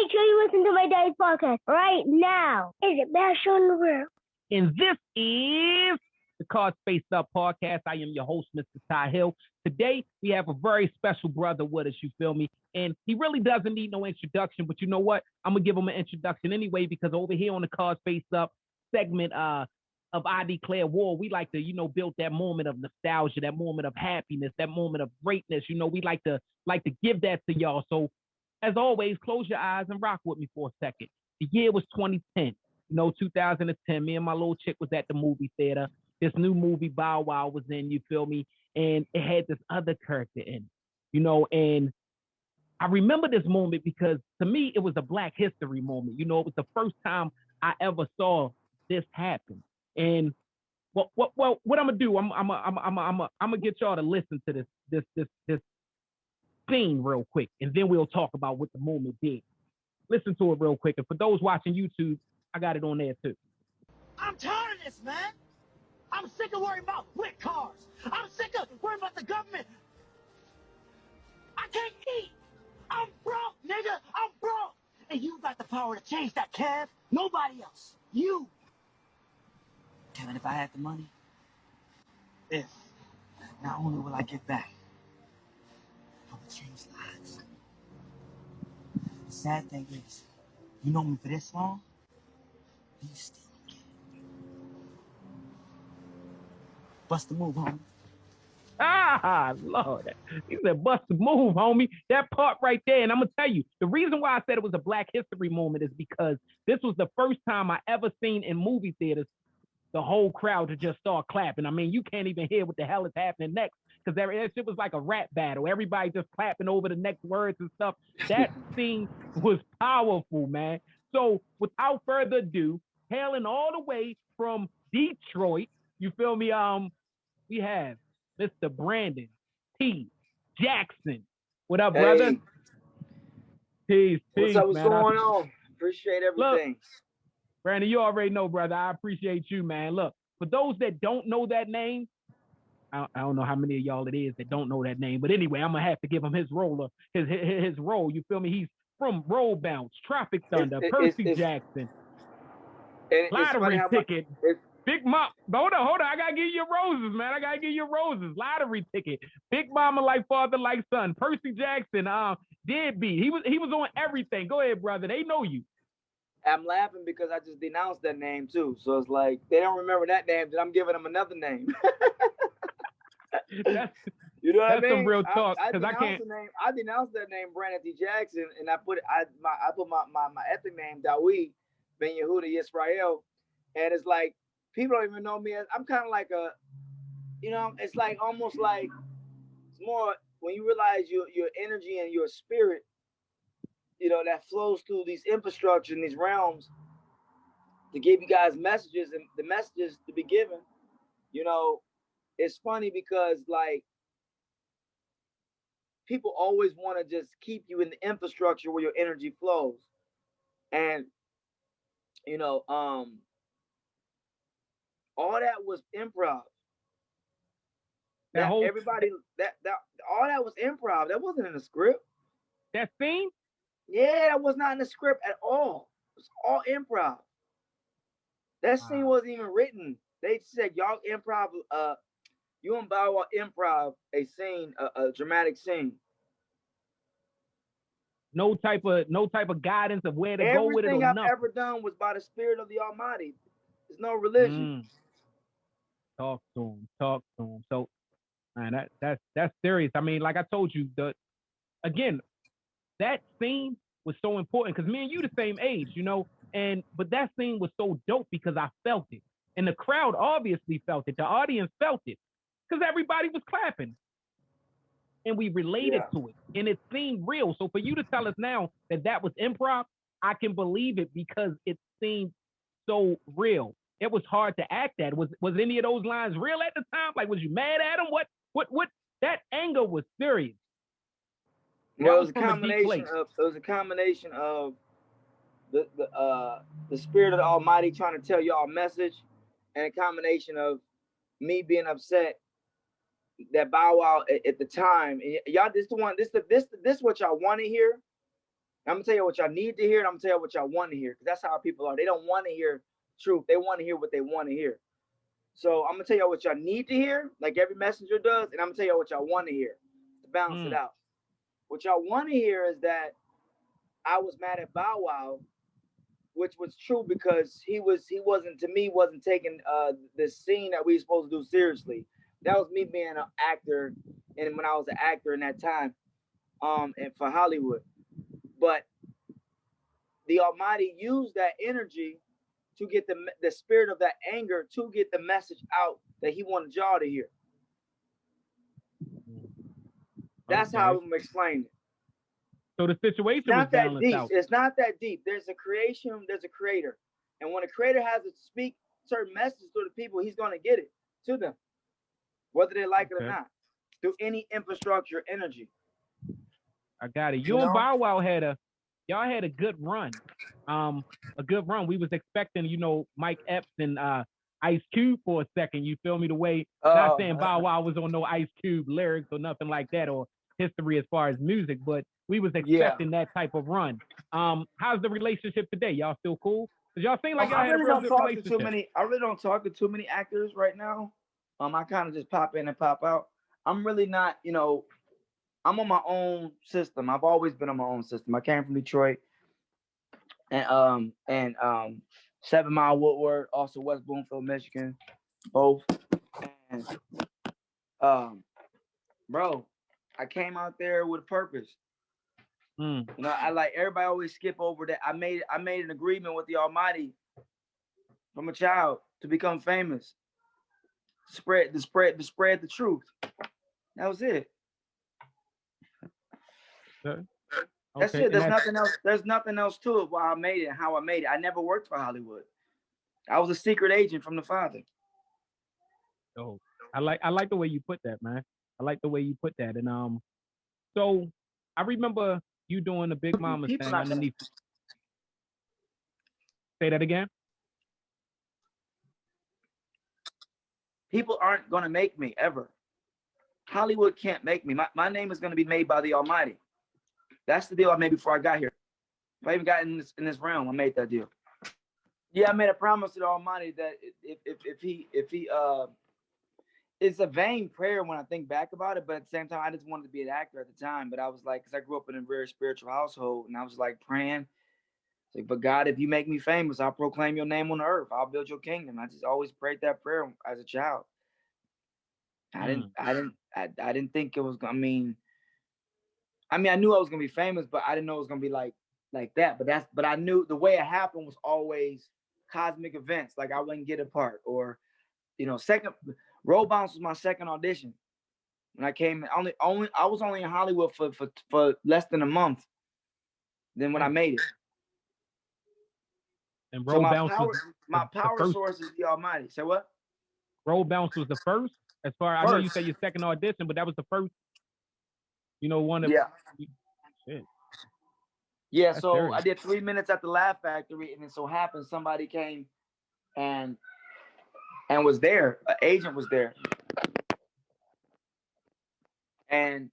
Make sure you listen to my daddy's podcast right now. Is it best show in the world? And this is the Card Space Up podcast. I am your host, Mr. Ty Hill. Today, we have a very special brother with us, you feel me? And he really doesn't need no introduction, but you know what? I'm going to give him an introduction anyway, because over here on the Card Space Up segment of I Declare War, we like to, build that moment of nostalgia, that moment of happiness, that moment of greatness. We like to give that to y'all. So, as always, close your eyes and rock with me for a second. The year was 2010. 2010, me and my little chick was at the movie theater. This new movie Bow Wow was in, you feel me? And it had this other character in it, and I remember this moment because to me, it was a Black history moment. It was the first time I ever saw this happen. And what I'm gonna do, I'm gonna get y'all to listen to this scene real quick, and then we'll talk about what the moment did. Listen to it real quick. And for those watching YouTube, I got it on there too. I'm tired of this, man. I'm sick of worrying about quick cars. I'm sick of worrying about the government. I can't eat. I'm broke, nigga. I'm broke. And you got the power to change that, Kev. Nobody else. You. Kevin, if I had the money, not only will I give back, I will change lives. The sad thing is, you know me for this long, and you still don't get it. Bust the move, homie. Ah, Lord. He said, bust the move, homie. That part right there. And I'm going to tell you, the reason why I said it was a Black history moment is because this was the first time I ever seen in movie theaters the whole crowd to just start clapping. I mean, you can't even hear what the hell is happening next because that shit was like a rap battle. Everybody just clapping over the next words and stuff. That scene was powerful, man. So without further ado, hailing all the way from Detroit, you feel me? We have Mr. Brandon T. Jackson. What up, brother? Peace. What's up? What's man. going on? Appreciate everything. Look, Brandon, you already know, brother. I appreciate you, man. Look, for those that don't know that name, I don't know how many of y'all it is that don't know that name, but anyway, I'm gonna have to give him his role. His role. You feel me? He's from Roll Bounce, Tropic Thunder, Percy Jackson, lottery ticket. Big Mom, hold on. I gotta give you your roses, man. I gotta give you your roses. Lottery ticket. Big Mama like father like son. Percy Jackson, Deadbeat. He was on everything. Go ahead, brother. They know you. I'm laughing because I just denounced that name too. So it's like they don't remember that name, then I'm giving them another name. You know what I mean? That's some real talk. I denounced that name, Brandon T. Jackson, and I put my ethnic name, Dawid Ben Yehuda Yisrael, and it's like people don't even know me as I'm kind of like a, it's like almost like it's more when you realize your energy and your spirit, that flows through these infrastructure and these realms to give you guys messages and the messages to be given. It's funny because like people always want to just keep you in the infrastructure where your energy flows. And, all that was improv. All that was improv. That wasn't in the script. That scene? Yeah, that was not in the script at all. It was all improv. That scene wasn't even written. They said y'all improv. You and Bow Wow improv a scene, a dramatic scene. No type of guidance of where to go with it. Everything I've ever done was by the Spirit of the Almighty. There's no religion. Talk to him. So, man, that's serious. I mean, like I told you, that scene was so important because me and you the same age, but that scene was so dope because I felt it. And the crowd obviously felt it. The audience felt it because everybody was clapping. And we related to it. And it seemed real. So for you to tell us now that was improv, I can believe it because it seemed so real. It was hard to act that. Was any of those lines real at the time? Like, was you mad at him? What? That anger was serious. Well, it was a combination of the Spirit of the Almighty trying to tell y'all a message, and a combination of me being upset that Bow Wow at the time, y'all, this what y'all want to hear, I'm gonna tell you what y'all need to hear, and I'm gonna tell you what y'all want to hear, because that's how people are. They don't want to hear truth. They want to hear what they want to hear. So I'm gonna tell y'all what y'all need to hear, like every messenger does, and I'm gonna tell y'all what y'all want to hear to balance it out. What y'all want to hear is that I was mad at Bow Wow, which was true because he wasn't taking the scene that we were supposed to do seriously. That was me being an actor, and when I was an actor in that time, and for Hollywood. But the Almighty used that energy to get the spirit of that anger to get the message out that he wanted y'all to hear. That's how I'm explaining it. So the situation was balanced out. It's not that deep. There's a creation, there's a creator. And when a creator has to speak certain messages to the people, he's going to get it to them, whether they like it or not, through any infrastructure, energy. I got it. You and Bow Wow had a good run. A good run. We was expecting, Mike Epps and Ice Cube for a second. You feel me? The way, not saying Bow Wow was on no Ice Cube lyrics or nothing like that, or history as far as music, but we was expecting that type of run. How's the relationship today? Y'all still cool? Cause y'all seem like y'all had a real good relationship. I really don't talk to too many actors right now. I kind of just pop in and pop out. I'm really not, I'm on my own system. I've always been on my own system. I came from Detroit, and 7 Mile Woodward, also West Bloomfield, Michigan, both. And bro, I came out there with a purpose. I like everybody always skip over that. I made an agreement with the Almighty from a child to become famous, to spread the truth. That was it. Okay. That's it. There's nothing else. There's nothing else to it. Why I made it and how I made it. I never worked for Hollywood. I was a secret agent from the Father. Oh, I like the way you put that, man. I like the way you put that. And so I remember you doing the Big Mama thing underneath. Say that again. People aren't gonna make me ever. Hollywood can't make me. My name is gonna be made by the Almighty. That's the deal I made before I got here. If I even got in this realm, I made that deal. Yeah, I made a promise to the Almighty that if he it's a vain prayer when I think back about it, but at the same time, I just wanted to be an actor at the time. But I was like, because I grew up in a very spiritual household, and I was like praying, like, but God, if you make me famous, I'll proclaim your name on the earth. I'll build your kingdom. I just always prayed that prayer as a child. I didn't think it was. I mean, I knew I was gonna be famous, but I didn't know it was gonna be like that. But I knew the way it happened was always cosmic events. Like I wouldn't get a part, or second. Roll Bounce was my second audition. When I came, I was only in Hollywood for less than a month. Then when I made it, and Roll Bounce my power source is the Almighty. Say what? Roll Bounce was the first. As far I know, you say your second audition, but that was the first. One of shit. Yeah. That's so serious. I did 3 minutes at the Laugh Factory, and it so happened somebody came and was there. An agent was there. And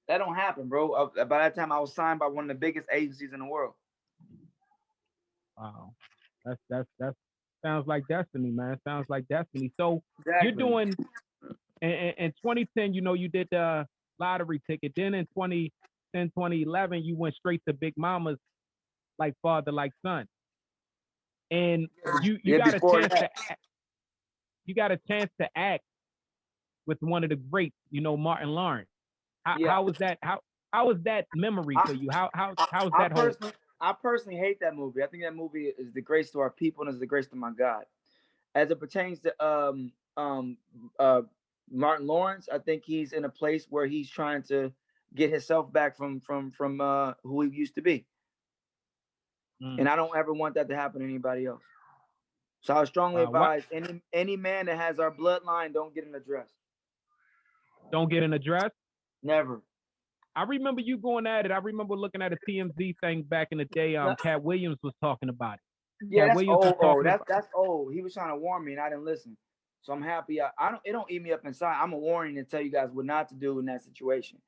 that don't happen, bro. By that time, I was signed by one of the biggest agencies in the world. Wow. That sounds like destiny, man. Sounds like destiny. So You're doing, in 2010, you did the lottery ticket. Then in 2011, you went straight to Big Mama's, like father, like son. And you got a chance to act. You got a chance to act with one of the greats, Martin Lawrence. How was that? How was that memory for you? How's that whole? I personally hate that movie. I think that movie is the grace to our people and is the grace to my God. As it pertains to Martin Lawrence, I think he's in a place where he's trying to get himself back from who he used to be. And I don't ever want that to happen to anybody else. So I strongly advise any man that has our bloodline, don't get an address. Don't get an address? Never. I remember you going at it. I remember looking at a TMZ thing back in the day. Cat Williams was talking about it. Yeah, that's old. That's old. He was trying to warn me, and I didn't listen. So I'm happy. It don't eat me up inside. I'm a warning to tell you guys what not to do in that situation.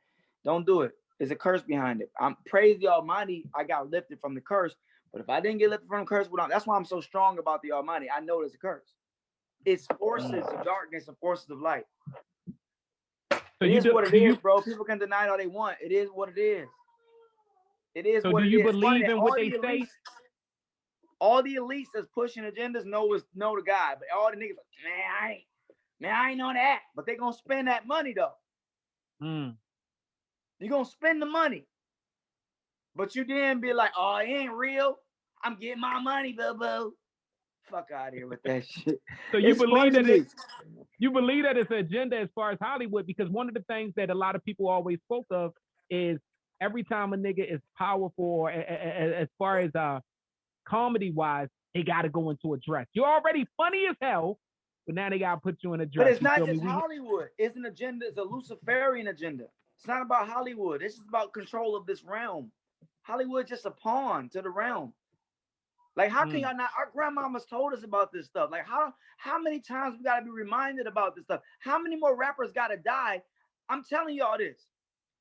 Don't do it. There's a curse behind it. I'm praise the Almighty. I got lifted from the curse. But if I didn't get lifted from the curse, that's why I'm so strong about the Almighty. I know there's a curse. It's forces of darkness and forces of light. So it is what it is, bro. People can deny it all they want. It is what it is. It is what it is. So do you believe in what they say? All the elites that's pushing agendas know the guy. But all the niggas, I ain't know that. But they gonna spend that money though. You're gonna spend the money. But you then be like, oh, it ain't real. I'm getting my money, boo-boo. Fuck out of here with that shit. So you believe that it's an agenda as far as Hollywood, because one of the things that a lot of people always spoke of is every time a nigga is powerful, or as far as comedy-wise, they got to go into a dress. You're already funny as hell, but now they got to put you in a dress. But it's not just Hollywood. It's an agenda. It's a Luciferian agenda. It's not about Hollywood. This is about control of this realm. Hollywood's just a pawn to the realm. Like, how can y'all not? Our grandmamas told us about this stuff. Like, how many times we got to be reminded about this stuff? How many more rappers got to die? I'm telling y'all this.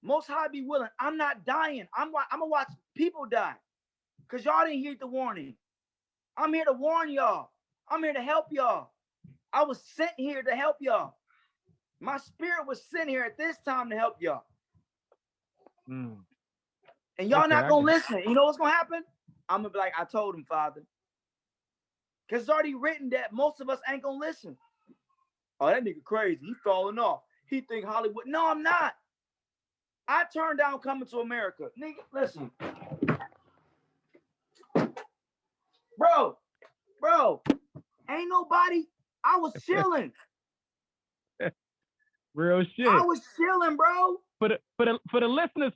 Most High be willing. I'm not dying. I'm going to watch people die. Because y'all didn't hear the warning. I'm here to warn y'all. I'm here to help y'all. I was sent here to help y'all. My spirit was sent here at this time to help y'all. And y'all not going to listen. You know what's going to happen? I'm going to be like, I told him, Father. Because it's already written that most of us ain't going to listen. Oh, that nigga crazy. He falling off. He think Hollywood. No, I'm not. I turned down Coming to America. Nigga, listen. Bro, ain't nobody. I was chilling. Real shit. I was chilling, bro. For the listeners,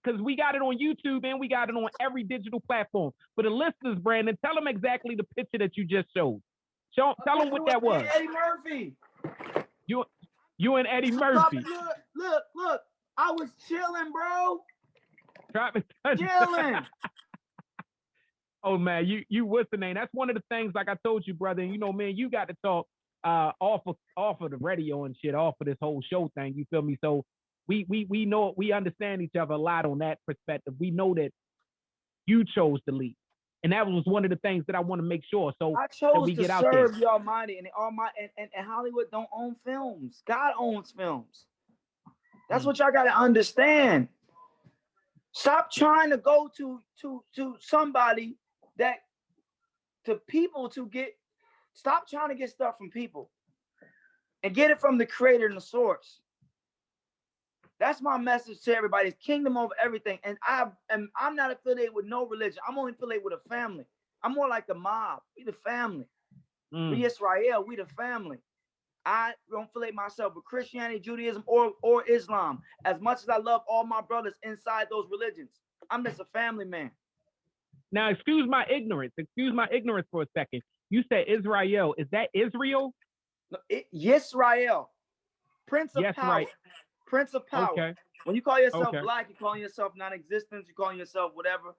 because we got it on YouTube and we got it on every digital platform. For the listeners, Brandon, tell them exactly the picture that you just showed. Tell them what that was. Eddie Murphy. You and Eddie Murphy. Look. I was chilling, bro. TROPIC THUNDER. Chilling. Oh man, you what's the name? That's one of the things, like I told you, brother. And you know, man, you got to talk off of the radio and shit, off of this whole show thing. You feel me? So we know, we understand each other a lot on that perspective. We know that you chose to lead, and that was one of the things that I want to make sure. So I chose that we to get out serve there. the Almighty, and Hollywood don't own films. God owns films. That's what y'all got to understand. Stop trying to go to somebody stop trying to get stuff from people and get it from the creator and the source. That's my message to everybody. It's kingdom over everything. And I'm not affiliated with no religion. I'm only affiliated with a family. I'm more like the mob. We the family. We Israel. We the family. I don't affiliate myself with Christianity, Judaism, or Islam. As much as I love all my brothers inside those religions, I'm just a family man. Now, excuse my ignorance for a second. You said Israel. Is that Israel? No, Yisrael. Prince of power. Right. Prince of power. Okay. When you call yourself black, you're calling yourself non-existent, you're calling yourself whatever.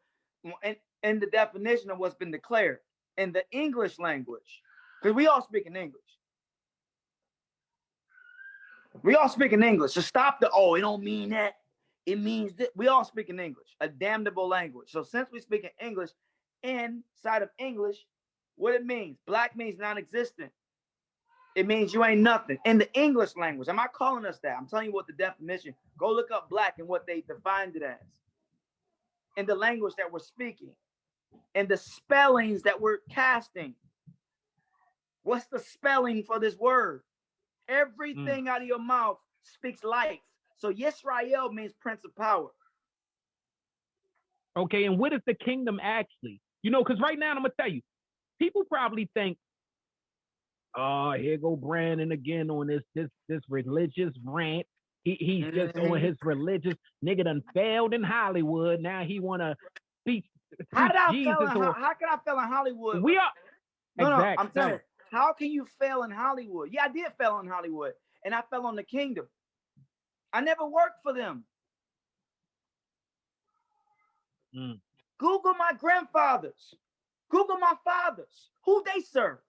And the definition of what's been declared in the English language. Because we all speak in English. We all speak in English. So stop it don't mean that. It means that. We all speak in English, a damnable language. So since we speak in English, inside of English, what it means, black means non-existent. It means you ain't nothing. In the English language, I'm not calling us that. I'm telling you what the definition. Go look up black and what they defined it as. In the language that we're speaking. And the spellings that we're casting. What's the spelling for this word? Everything out of your mouth speaks life. So Yisrael means Prince of Power. Okay, and what is the kingdom actually? You know, because right now I'm gonna tell you, people probably think, oh, here go Brandon again on this religious rant. He's just on his religious nigga done failed in Hollywood. Now he wanna speak. How can I fail in Hollywood? We are. No, I'm telling you. How can you fail in Hollywood? Yeah, I did fail in Hollywood, and I fell on the kingdom. I never worked for them. Google my grandfathers. Google my fathers. Who they serve?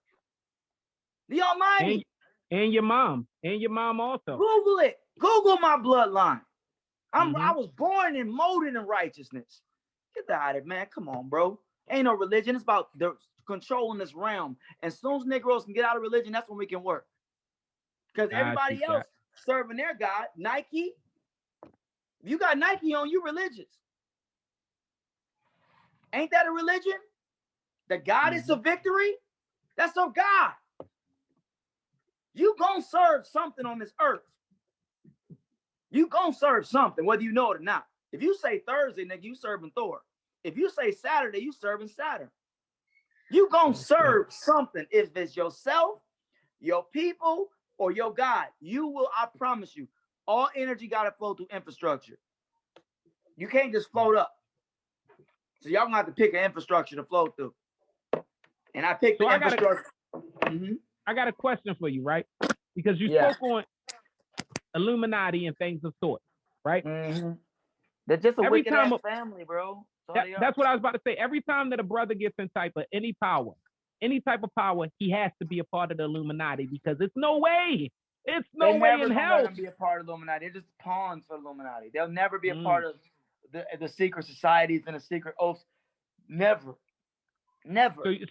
The Almighty. And your mom. And your mom also. Google it. Google my bloodline. I was born and molded in righteousness. Get that out of it, man. Come on, bro. Ain't no religion. It's about the controlling this realm. And as soon as Negroes can get out of religion, that's when we can work. Because everybody else serving their God, Nike. If you got Nike on, you religious. Ain't that a religion? The goddess of victory? That's of God. You gonna serve something on this earth. You gonna serve something, whether you know it or not. If you say Thursday, nigga, you serving Thor. If you say Saturday, you serving Saturn. You gonna serve something. If it's yourself, your people, or your God, you will, I promise you, all energy gotta flow through infrastructure. You can't just float up. So y'all gonna have to pick an infrastructure to flow through. And I picked the infrastructure. I got a question for you, right? Because you spoke on Illuminati and things of sort, right? They're just a wicked ass family, bro. That's what I was about to say. Every time that a brother gets in type of any type of power, he has to be a part of the Illuminati because it's no way in hell. Let them be a part of the Illuminati. They're just pawns for the Illuminati. They'll never be a part of the secret societies and the secret oaths. Never.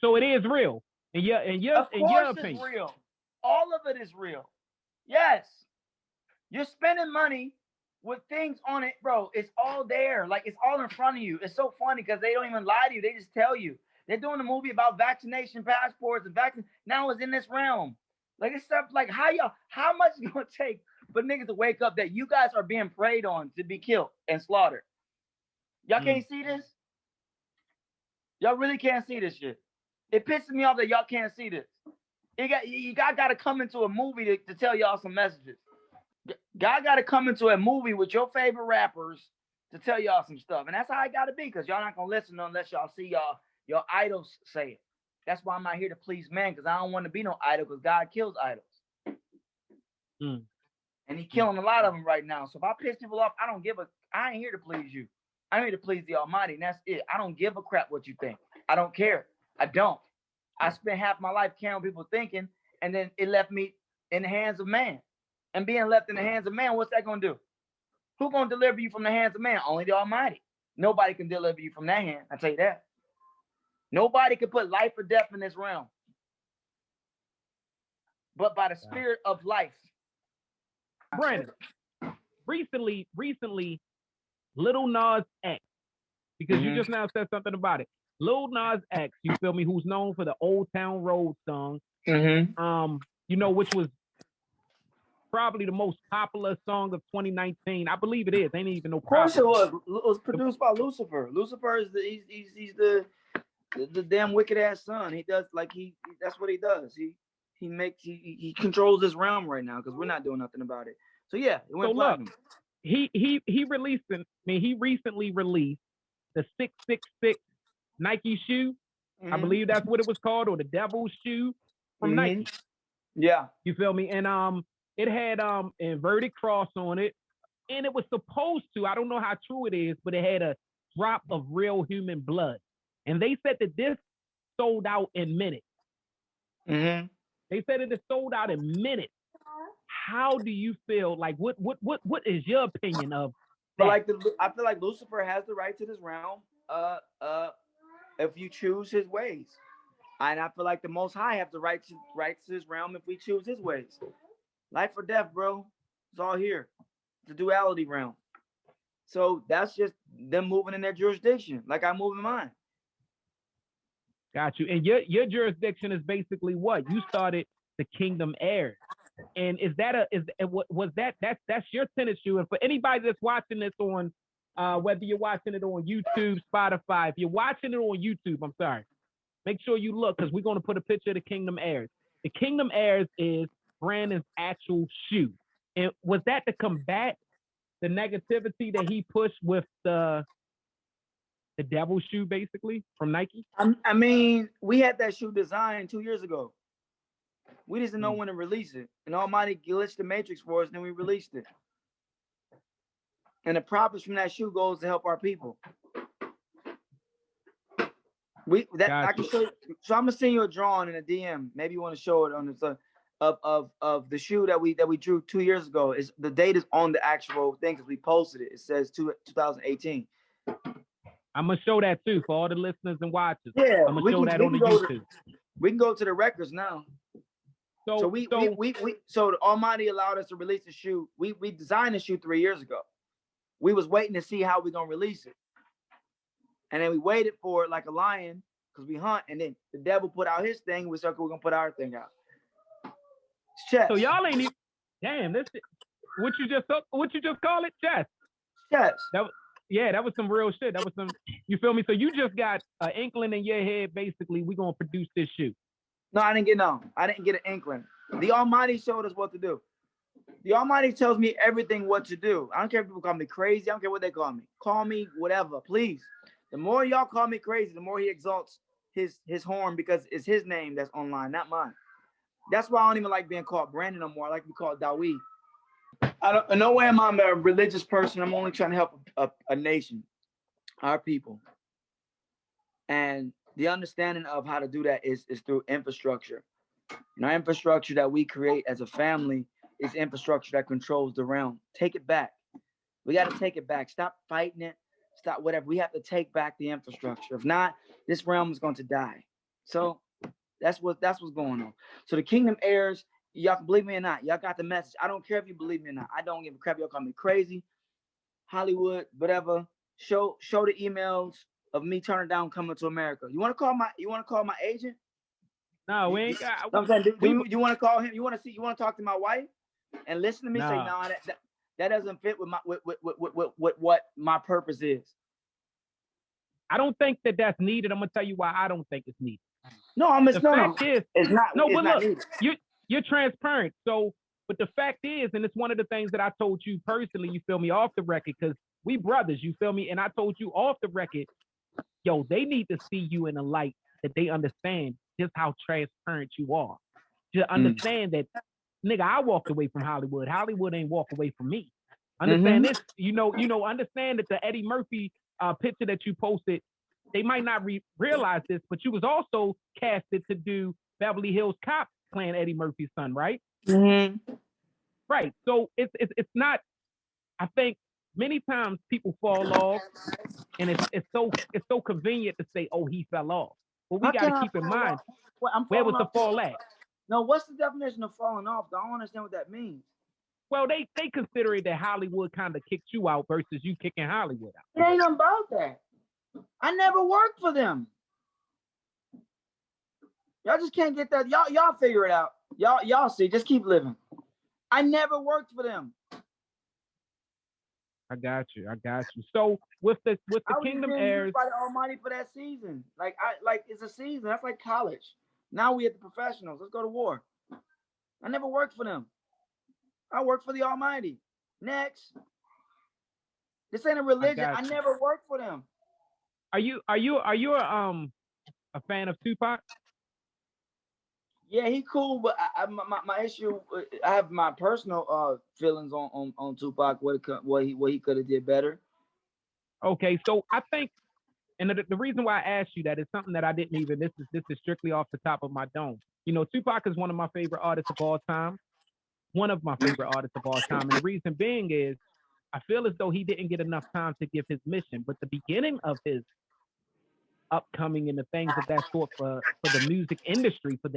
So it is real. In your opinion. It's real. All of it is real. Yes. You're spending money with things on it, bro. It's all there. Like, it's all in front of you. It's so funny because they don't even lie to you. They just tell you. They're doing a movie about vaccination passports and vaccine. Now it's in this realm. Like, it's stuff like how much is it gonna take for niggas to wake up that you guys are being preyed on to be killed and slaughtered? Y'all can't see this? Y'all really can't see this shit. It pisses me off that y'all can't see this. You got to come into a movie to tell y'all some messages. God got to come into a movie with your favorite rappers to tell y'all some stuff. And that's how it got to be, because y'all not going to listen unless y'all see your idols say it. That's why I'm not here to please man, because I don't want to be no idol, because God kills idols. And he killing a lot of them right now. So if I piss people off, I ain't here to please you. I'm here to please the Almighty, and that's it. I don't give a crap what you think. I don't care. I don't. I spent half my life caring what people thinking, and then it left me in the hands of man. And being left in the hands of man, what's that going to do? Who going to deliver you from the hands of man? Only the Almighty. Nobody can deliver you from that hand. I tell you that. Nobody can put life or death in this realm. But by the spirit of life. Brandon, recently, Lil Nas X, because you just now said something about it. Lil Nas X, you feel me, who's known for the Old Town Road song, which was probably the most popular song of 2019. I believe it is. Ain't even no problem. Of course it was. It was produced by Lucifer. Lucifer is he's the damn wicked ass son. He does that's what he does. He controls this realm right now because we're not doing nothing about it. So yeah, it went platinum. He recently released the 666 Nike shoe. I believe that's what it was called, or the Devil's shoe from Nike. Yeah. You feel me? And it had inverted cross on it, and it was supposed to, I don't know how true it is, but it had a drop of real human blood. And they said that this sold out in minutes. They said it sold out in minutes. How do you feel? Like, what is your opinion of that? I feel like Lucifer has the right to this realm. If you choose his ways, and I feel like the Most High have the right to his realm if we choose his ways. Life or death, bro. It's all here. It's a duality realm. So that's just them moving in their jurisdiction, like I move in mine. Got you. And your jurisdiction is basically what? You started the Kingdom Heirs. And that's your tennis shoe. And for anybody that's watching this on whether you're watching it on YouTube, Spotify, if you're watching it on YouTube, I'm sorry, make sure you look, because we're going to put a picture of the Kingdom Heirs. The Kingdom Heirs is Brandon's actual shoe. And was that to combat the negativity that he pushed with the devil shoe, basically, from Nike? I mean, we had that shoe designed 2 years ago. We just didn't know when to release it. And Almighty glitched the matrix for us, and then we released it. And the profits from that shoe goes to help our people. I can show you. So I'm gonna send you a drawing in a DM. Maybe you want to show it on this of the shoe that we drew 2 years ago. Is the date is on the actual thing because we posted it. It says 2018. I'm gonna show that too for all the listeners and watchers. Yeah, I'm gonna show that on the YouTube. We can go to the records now. So the Almighty allowed us to release the shoe. We designed the shoe 3 years ago. We was waiting to see how we're gonna release it. And then we waited for it like a lion because we hunt, and then the devil put out his thing. We said we're gonna put our thing out. It's chess. So y'all ain't even damn this. What you just call it? Chess. Chess. That was some real shit. That was some. You feel me? So you just got an inkling in your head. Basically, we gonna produce this shoe. No, I didn't get an inkling. The Almighty showed us what to do. The Almighty tells me everything what to do. I don't care if people call me crazy. I don't care what they call me. Call me whatever, please. The more y'all call me crazy, the more he exalts his horn because it's his name that's online, not mine. That's why I don't even like being called Brandon no more. I like to be called Dawi. In no way am I a religious person. I'm only trying to help a nation, our people. And the understanding of how to do that is through infrastructure. And our infrastructure that we create as a family is infrastructure that controls the realm. Take it back. We got to take it back. Stop fighting it. Stop whatever. We have to take back the infrastructure. If not, this realm is going to die. So that's what's going on. So the kingdom heirs, y'all can believe me or not. Y'all got the message. I don't care if you believe me or not. I don't give a crap. Y'all call me crazy, Hollywood, whatever. Show the emails of me turning down coming to America. You want to call my agent? No, we ain't got. I'm saying, you want to call him? You want to talk to my wife and listen to me? No. Say no, that doesn't fit with what my purpose is. I don't think that's needed. I'm gonna tell you why I don't think it's needed. It's not. No, but look, needed. you're transparent. So, but the fact is, and it's one of the things that I told you personally. You feel me off the record because we brothers. You feel me? And I told you off the record, yo, they need to see you in a light that they understand just how transparent you are. Just understand that, nigga, I walked away from Hollywood. Hollywood ain't walk away from me. Understand this? Understand that the Eddie Murphy picture that you posted, they might not realize this, but you was also casted to do Beverly Hills Cop playing Eddie Murphy's son, right? Mm-hmm. Right. So it's not. I think many times people fall off, and it's so convenient to say, "Oh, he fell off." But we got to keep in mind where was the fall at. No, what's the definition of falling off? I don't understand what that means. Well, they consider it that Hollywood kind of kicked you out versus you kicking Hollywood out. It ain't about that. I never worked for them. Y'all just can't get that. Y'all figure it out. Y'all see. Just keep living. I never worked for them. I got you. So with the Kingdom Heirs, by the Almighty for that season. Like it's a season. That's like college. Now we at the professionals. Let's go to war. I never worked for them. I work for the Almighty. Next. This ain't a religion. I never worked for them. Are you a fan of Tupac? Yeah, he cool, but my issue, I have my personal feelings on Tupac. What he could have did better. Okay, so I think, and the reason why I asked you that is something that I didn't even. This is strictly off the top of my dome. You know, Tupac is one of my favorite artists of all time. One of my favorite artists of all time, and the reason being is I feel as though he didn't get enough time to give his mission. But the beginning of his upcoming and the things of that sort for the music industry, for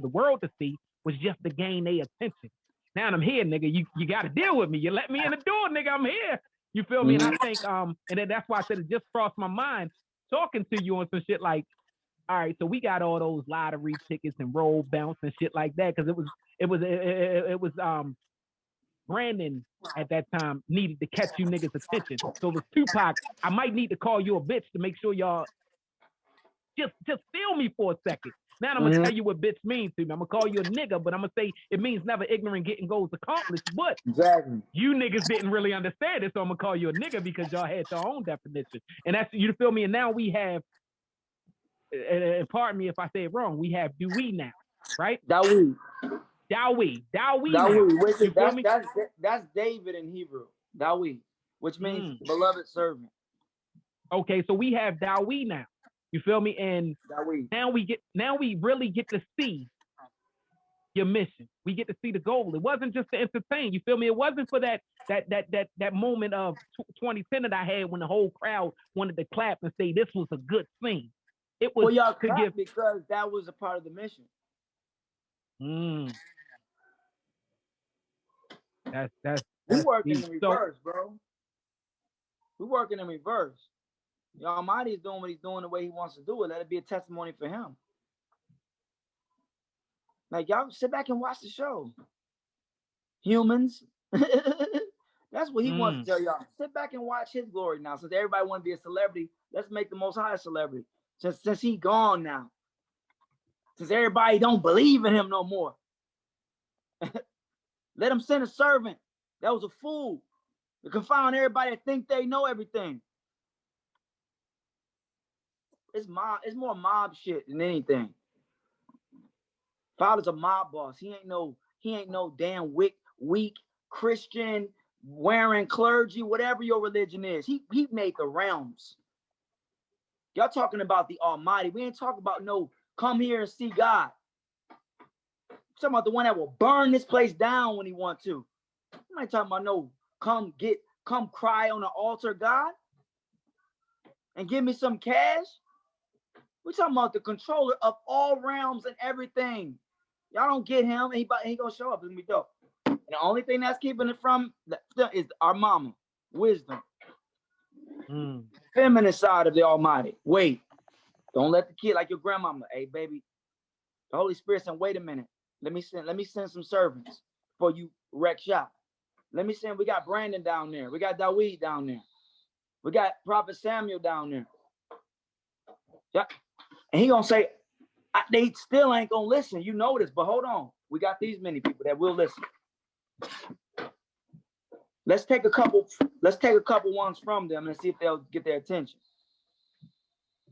the world to see, was just to gain their attention. Now I'm here, nigga. You got to deal with me. You let me in the door, nigga. I'm here. You feel me? And I think and then that's why I said it just crossed my mind talking to you on some shit like, all right, so we got all those lottery tickets and roll bounce and shit like that because it was Brandon at that time needed to catch you niggas' attention. So it was Tupac. I might need to call you a bitch to make sure y'all just feel me for a second. Now I'm gonna tell you what bitch means to me. I'm gonna call you a nigga, but I'm gonna say it means never ignorant getting goals accomplished. But exactly, you niggas didn't really understand it, so I'm gonna call you a nigga because y'all had your own definition. And that's, you feel me? And now we have, and pardon me if I say it wrong, we have Dewey now, right? Dawi. That's David in Hebrew. Dawi, which means beloved servant. Okay, so we have Dawi now. You feel me? And now we really get to see your mission. We get to see the goal. It wasn't just to entertain. You feel me? It wasn't for that moment of 2010 that I had when the whole crowd wanted to clap and say this was a good scene. It was y'all to give because that was a part of the mission. That's we working deep. in reverse, bro. We working in reverse. The Almighty is doing what he's doing the way he wants to do it. Let it be a testimony for him. Like, y'all sit back and watch the show. Humans. That's what he wants to tell y'all. Sit back and watch his glory now. Since everybody want to be a celebrity, let's make the Most High a celebrity. Since he gone now. Since everybody don't believe in him no more. Let him send a servant. That was a fool. To confound everybody that think they know everything. It's more mob shit than anything. Father's a mob boss. He ain't no damn weak Christian wearing clergy, whatever your religion is. He made the realms. Y'all talking about the Almighty. We ain't talking about no come here and see God. I'm talking about the one that will burn this place down when he want to. I'm not talking about no come cry on the altar, God, and give me some cash. We're talking about the controller of all realms and everything. Y'all don't get him. He gonna show up. It's gonna be dope. And the only thing that's keeping it from is our mama, wisdom, feminine side of the Almighty. Wait, don't let the kid like your grandmama. Hey, baby, the Holy Spirit said, wait a minute. Let me send some servants before you wreck shop. We got Brandon down there. We got Dawid down there. We got Prophet Samuel down there. Yeah. And he gonna say, they still ain't gonna listen. You know this, but hold on. We got these many people that will listen. Let's take a couple ones from them and see if they'll get their attention.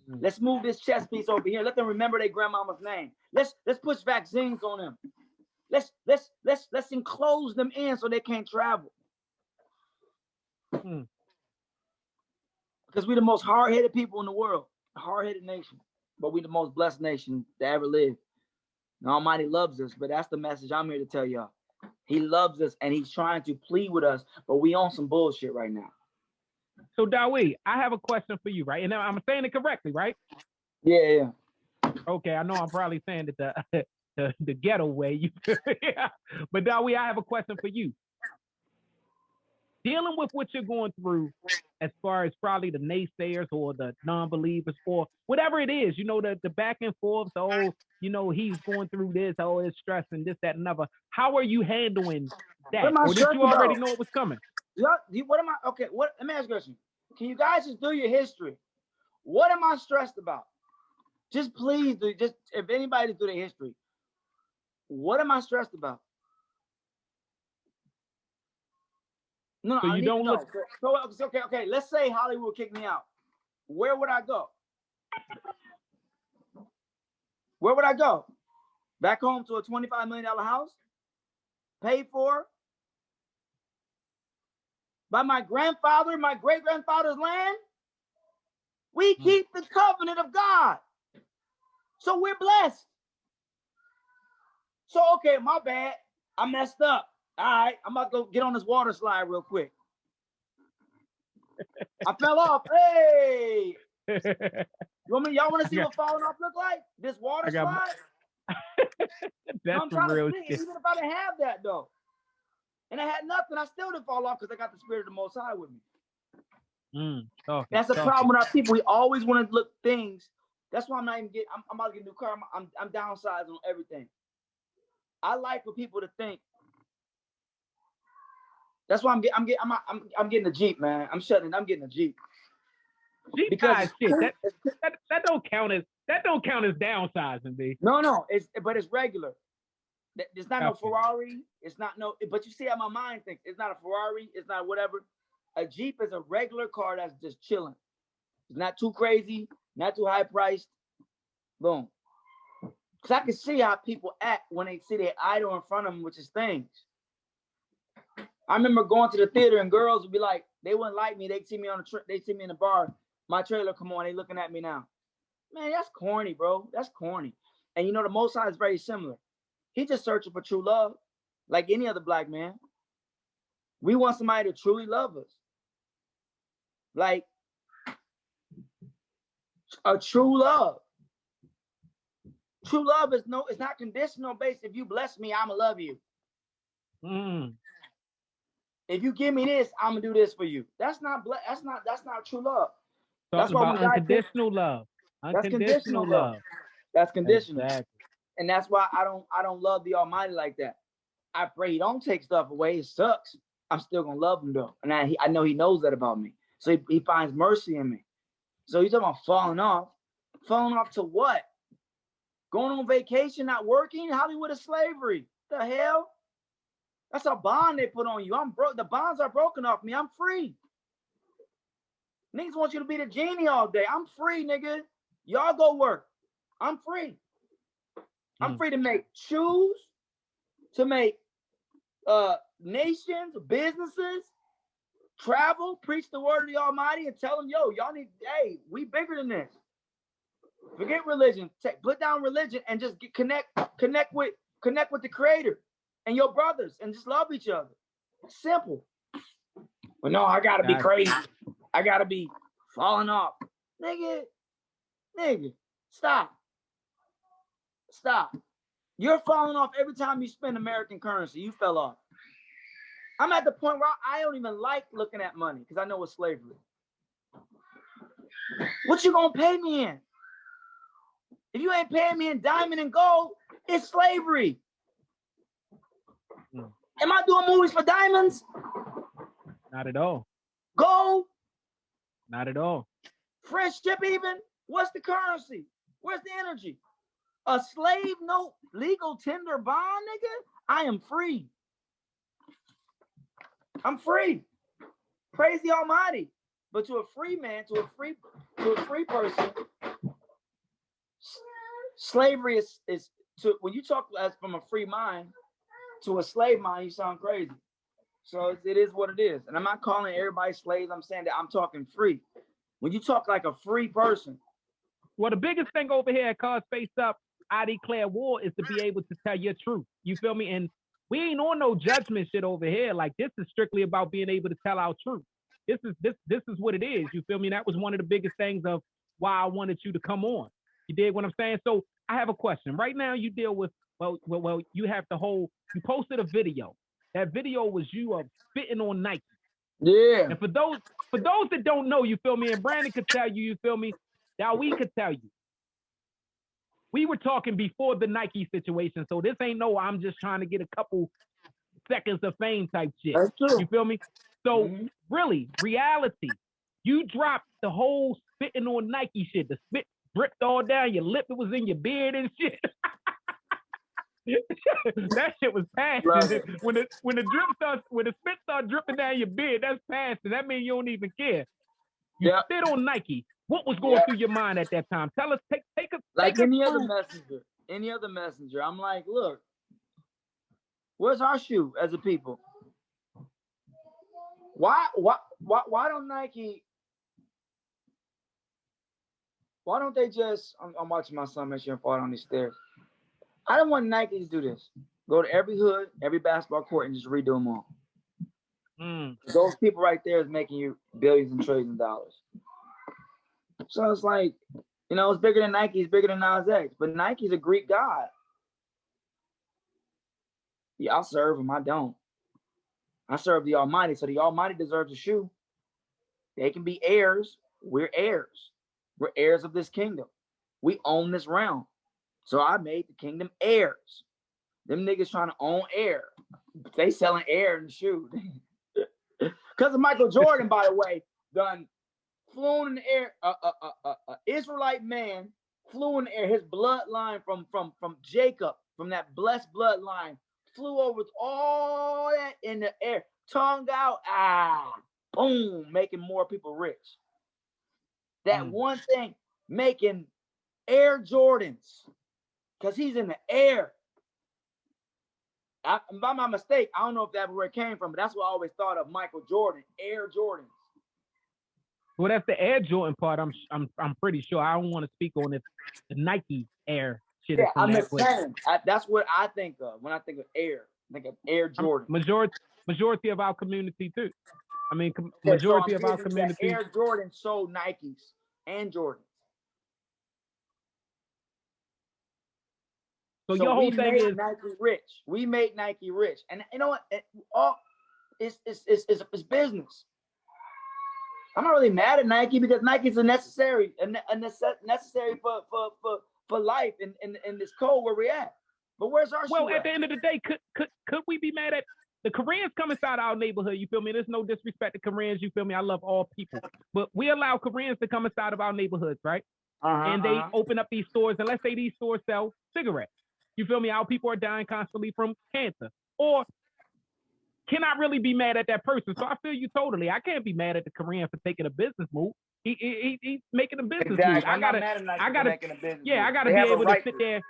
Let's move this chess piece over here. Let them remember their grandmama's name. Let's push vaccines on them. Let's enclose them in so they can't travel. Because we're the most hard-headed people in the world, a hard-headed nation, but we're the most blessed nation to ever live. The Almighty loves us, but that's the message I'm here to tell y'all. He loves us and he's trying to plead with us, but we on some bullshit right now. So Dawid, I have a question for you, right? And I'm saying it correctly, right? Yeah. Okay, I know I'm probably saying it the ghetto way. Yeah. But Dawid, I have a question for you. Dealing with what you're going through as far as probably the naysayers or the non-believers or whatever it is, the back and forth, he's going through this, it's stress and this, that, and another. How are you handling that? Or did you already know it was coming? Let me ask you a question. Can you guys just do your history? What am I stressed about? Just please do, if anybody do their history, what am I stressed about? No, so I you don't look. So, okay. Let's say Hollywood kicked me out. Where would I go? Back home to a $25 million house, paid for by my grandfather, my great-grandfather's land. We keep the covenant of God. So we're blessed. So, okay, my bad. I messed up. All right, I'm about to go get on this water slide real quick. I fell off. Hey. Y'all want to see what falling off look like? This water slide? That's some real shit. Even if I didn't have that, though. And I had nothing, I still didn't fall off because I got the Spirit of the Most High with me. That's the problem with our people. We always want to look things. That's why I'm not even getting. I'm about to get a new car. I'm downsizing on everything. I like for people to think. That's why I'm getting a Jeep, man. I'm getting a Jeep. Jeep because shit. That don't count as downsizing, B. No. It's regular. It's not no Ferrari. It's not no. But you see how my mind thinks. It's not a Ferrari. It's not whatever. A Jeep is a regular car that's just chilling. It's not too crazy, not too high priced. Boom. Because I can see how people act when they see their idol in front of them, which is things. I remember going to the theater and girls would be like, they wouldn't like me. They'd see me they'd see me in the bar. My trailer come on. They looking at me now. Man, that's corny, bro. That's corny. And the Most High is very similar. He's just searching for true love, like any other black man. We want somebody to truly love us. Like a true love. True love is it's not conditional based. If you bless me, I'ma love you. If you give me this, I'm gonna do this for you. That's not true love. Talking about unconditional love. Unconditional love. That's conditional. Exactly. And that's why I don't love the Almighty like that. I pray he don't take stuff away. It sucks. I'm still gonna love him though. And I know he knows that about me. So he finds mercy in me. So you talking about falling off? Falling off to what? Going on vacation, not working? Hollywood is slavery. The hell? That's a bond they put on you. I'm broke. The bonds are broken off me. I'm free. Niggas want you to be the genie all day. I'm free, nigga. Y'all go work. I'm free. I'm free to make shoes, to make nations, businesses, travel, preach the word of the Almighty, and tell them, yo, y'all need, hey, we bigger than this. Forget religion. Put down religion and just connect with the Creator and your brothers, and just love each other. Simple. But no, I gotta be crazy. I gotta be falling off. Nigga, stop. You're falling off every time you spend American currency. You fell off. I'm at the point where I don't even like looking at money because I know it's slavery. What you gonna pay me in? If you ain't paying me in diamond and gold, it's slavery. Am I doing movies for diamonds? Not at all. Gold? Not at all. Friendship even? What's the currency? Where's the energy? A slave note, legal tender bond, nigga? I am free. I'm free. Praise the Almighty. But to a free man, to a free person, slavery is to, when you talk as from a free mind to a slave mind, you sound crazy. So it is what it is. And I'm not calling everybody slaves. I'm saying that I'm talking free. When you talk like a free person. Well, the biggest thing over here at Cause Face Up, I declare war, is to be able to tell your truth. You feel me? And we ain't on no judgment shit over here. Like, this is strictly about being able to tell our truth. This is what it is. You feel me? That was one of the biggest things of why I wanted you to come on. You dig what I'm saying? So I have a question. Right now you deal with, well, you have you posted a video. That video was you of spitting on Nike. Yeah. And for those that don't know, you feel me, and Brandon could tell you, you feel me, that we could tell you. We were talking before the Nike situation, so this ain't no I'm just trying to get a couple seconds of fame type shit. That's true. You feel me? So really, reality, you dropped the whole spitting on Nike shit. The spit dripped all down your lip. It was in your beard and shit. That shit was passion. When the spit starts dripping down your beard, that's passion. That means you don't even care. You spit on Nike. What was going through your mind at that time? Tell us, take us. Like any other messenger. I'm like, look, where's our shoe as a people? Why don't Nike? Why don't they just? I'm watching my son make sure and fall down these stairs. I don't want Nike to do this. Go to every hood, every basketball court, and just redo them all. Those people right there is making you billions and trillions of dollars. So it's like, you know, it's bigger than Nike, it's bigger than Nas X, but Nike's a Greek god. Yeah, I serve him, I don't. I serve the Almighty, so the Almighty deserves a shoe. They can be heirs. We're heirs. We're heirs of this kingdom. We own this realm. So I made the kingdom heirs. Them niggas trying to own air. They selling air in the shoe. Because of Michael Jordan, by the way, done flew in the air. Israelite man flew in the air. His bloodline from Jacob, from that blessed bloodline, flew over all that in the air. Tongue out, boom, making more people rich. That one thing, making Air Jordans, because he's in the air. By my mistake, I don't know if that's where it came from, but that's what I always thought of Michael Jordan, Air Jordans. Well, that's the Air Jordan part. I'm pretty sure. I don't want to speak on it. The Nike Air shit Yeah, is from I'm that. just saying. That's what I think of when I think of Air. I think of Air Jordan. Majority of our community too. I mean, Yeah, majority so of our community. Air Jordan sold Nikes and Jordans. So your whole thing is Nike rich. We made Nike rich, and you know what? It's business. I'm not really mad at Nike because Nike's necessary for life in this code where we're at. But where's our well? At the end of the day, could we be mad at the Koreans come inside our neighborhood? You feel me? There's no disrespect to Koreans. You feel me? I love all people, but we allow Koreans to come inside of our neighborhoods, right? And they open up these stores, and let's say these stores sell cigarettes. You feel me? Our people are dying constantly from cancer. Or can I really be mad at that person? So I feel you totally. I can't be mad at the Korean for taking a business move. He's making a business move. I gotta be able to sit there.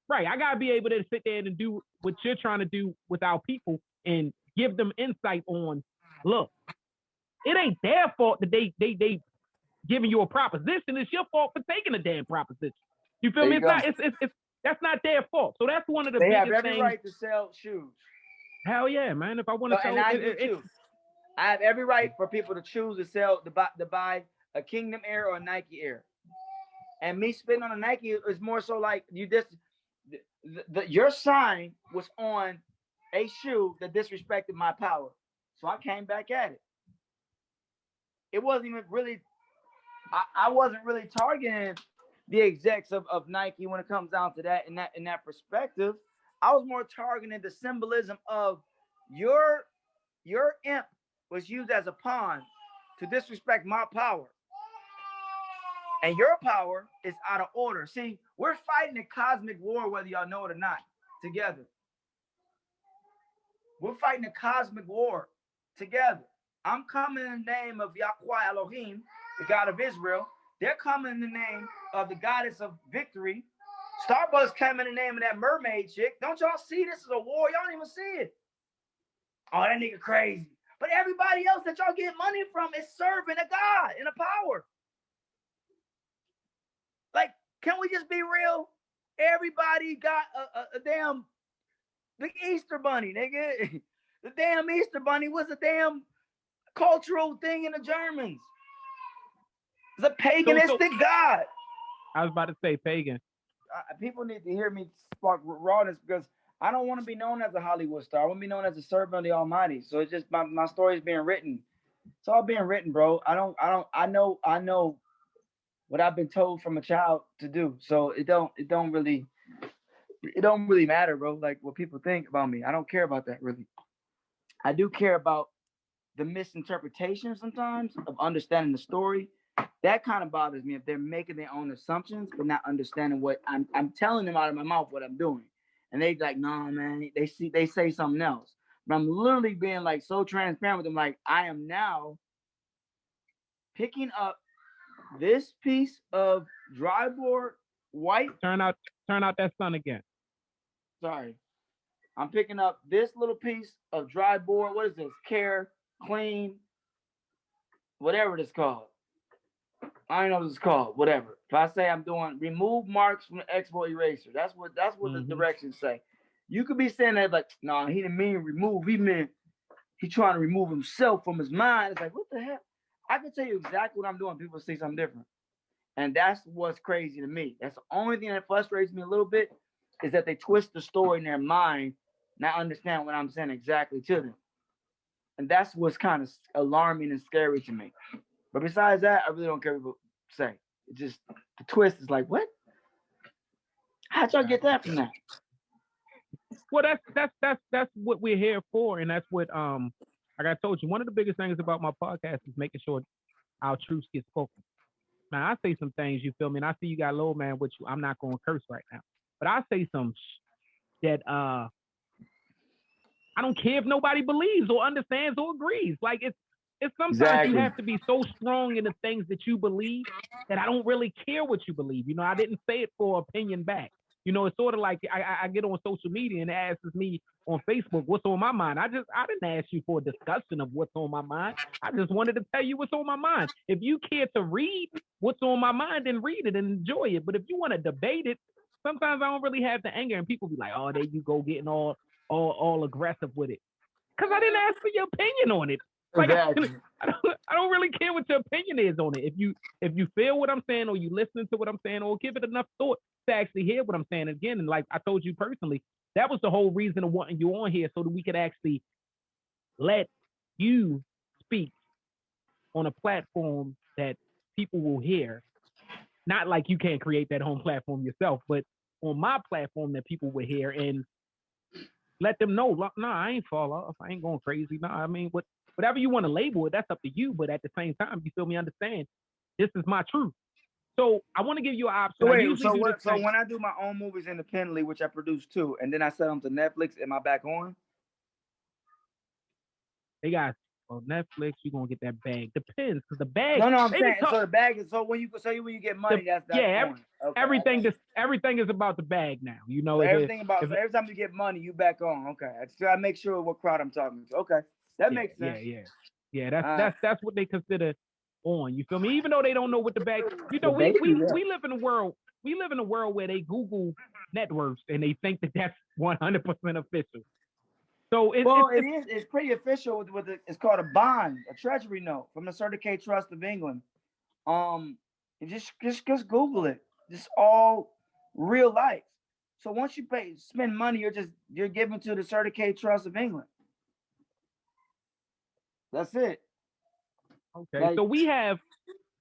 Right. I gotta be able to sit there and do what you're trying to do with our people and give them insight on, look, it ain't their fault that they giving you a proposition. It's your fault for taking a damn proposition. You feel me? It's that's not their fault. So that's one of the biggest things. They have every right to sell shoes. Hell yeah, man. If I want to sell I have every right for people to choose to buy a Kingdom Air or a Nike Air. And me spitting on a Nike is more so like your sign was on a shoe that disrespected my power. So I came back at it. It wasn't even really I wasn't really targeting the execs of Nike when it comes down to that in that perspective. I was more targeting the symbolism of your imp was used as a pawn to disrespect my power. And your power is out of order. See, we're fighting a cosmic war, whether y'all know it or not, together. We're fighting a cosmic war together. I'm coming in the name of Yahweh Elohim, the God of Israel. They're coming in the name of the goddess of victory. Starbucks came in the name of that mermaid chick. Don't y'all see this is a war? Y'all don't even see it. Oh, that nigga crazy. But everybody else that y'all get money from is serving a God and a power. Like, can we just be real? Everybody got a damn big Easter bunny, nigga. The damn Easter bunny was a damn cultural thing in the Germans. It's a paganistic god. I was about to say pagan. People need to hear me spark rawness because I don't want to be known as a Hollywood star. I want to be known as a servant of the Almighty. So it's just my story is being written. It's all being written, bro. I know what I've been told from a child to do. So it don't really matter, bro. Like what people think about me. I don't care about that really. I do care about the misinterpretation sometimes of understanding the story. That kind of bothers me if they're making their own assumptions but not understanding what I'm telling them out of my mouth what I'm doing. And they like, nah, man, they say something else. But I'm literally being like so transparent with them. Like I am now picking up this piece of dry board white. Turn out that sun again. Sorry. I'm picking up this little piece of dry board. What is this? Care, clean, whatever it's called. I don't know what it's called. Whatever. If I say I'm doing remove marks from the Expo eraser, that's what the directions say. You could be saying that like, nah, he didn't mean remove. He meant he trying to remove himself from his mind. It's like, what the hell? I can tell you exactly what I'm doing. People say something different. And that's what's crazy to me. That's the only thing that frustrates me a little bit is that they twist the story in their mind, not understand what I'm saying exactly to them. And that's what's kind of alarming and scary to me. But besides that, I really don't care what people say. It just, the twist is like, what? How'd y'all get that from that? Well, that's what we're here for. And that's what, like I told you, one of the biggest things about my podcast is making sure our truths get spoken. Now, I say some things, you feel me? And I see you got Lil Man with you. I'm not going to curse right now. But I say some that I don't care if nobody believes or understands or agrees. Like, it's sometimes you have to be so strong in the things that you believe that I don't really care what you believe. You know, I didn't say it for opinion back. You know, it's sort of like I get on social media and it asks me on Facebook what's on my mind. I didn't ask you for a discussion of what's on my mind. I just wanted to tell you what's on my mind. If you care to read what's on my mind, then read it and enjoy it. But if you want to debate it, sometimes I don't really have the anger, and people be like, "Oh, there you go, getting all aggressive with it," because I didn't ask for your opinion on it. Like Exactly. I don't really care what your opinion is on it. If you feel what I'm saying, or you listen to what I'm saying, or give it enough thought to actually hear what I'm saying again, and like I told you personally, that was the whole reason of wanting you on here, so that we could actually let you speak on a platform that people will hear. Not like you can't create that home platform yourself, but on my platform that people will hear and let them know, nah, I ain't fall off. I ain't going crazy. Nah, I mean, whatever you want to label it, that's up to you. But at the same time, you feel me? Understand? This is my truth. So I want to give you an option. So when I do my own movies independently, which I produce too, and then I sell them to Netflix, am I back on? They got on Netflix, you're gonna get that bag. Depends, because the bag. No, I'm saying so the bag is when you get money, that's yeah. Everything is about the bag now. You know, so every time you get money, you back on. Okay, so I make sure what crowd I'm talking to. Okay, that makes sense. Yeah. That's what they consider on. You feel me? Even though they don't know what the bag. You know, we live in a world. We live in a world where they Google net worths and they think that that's 100% official. So it's pretty official with it's called a bond, a treasury note from the Certificate Trust of England. Just Google it. Just all real life. So once you spend money, you're giving to the Certificate Trust of England. That's it. Okay. So we have,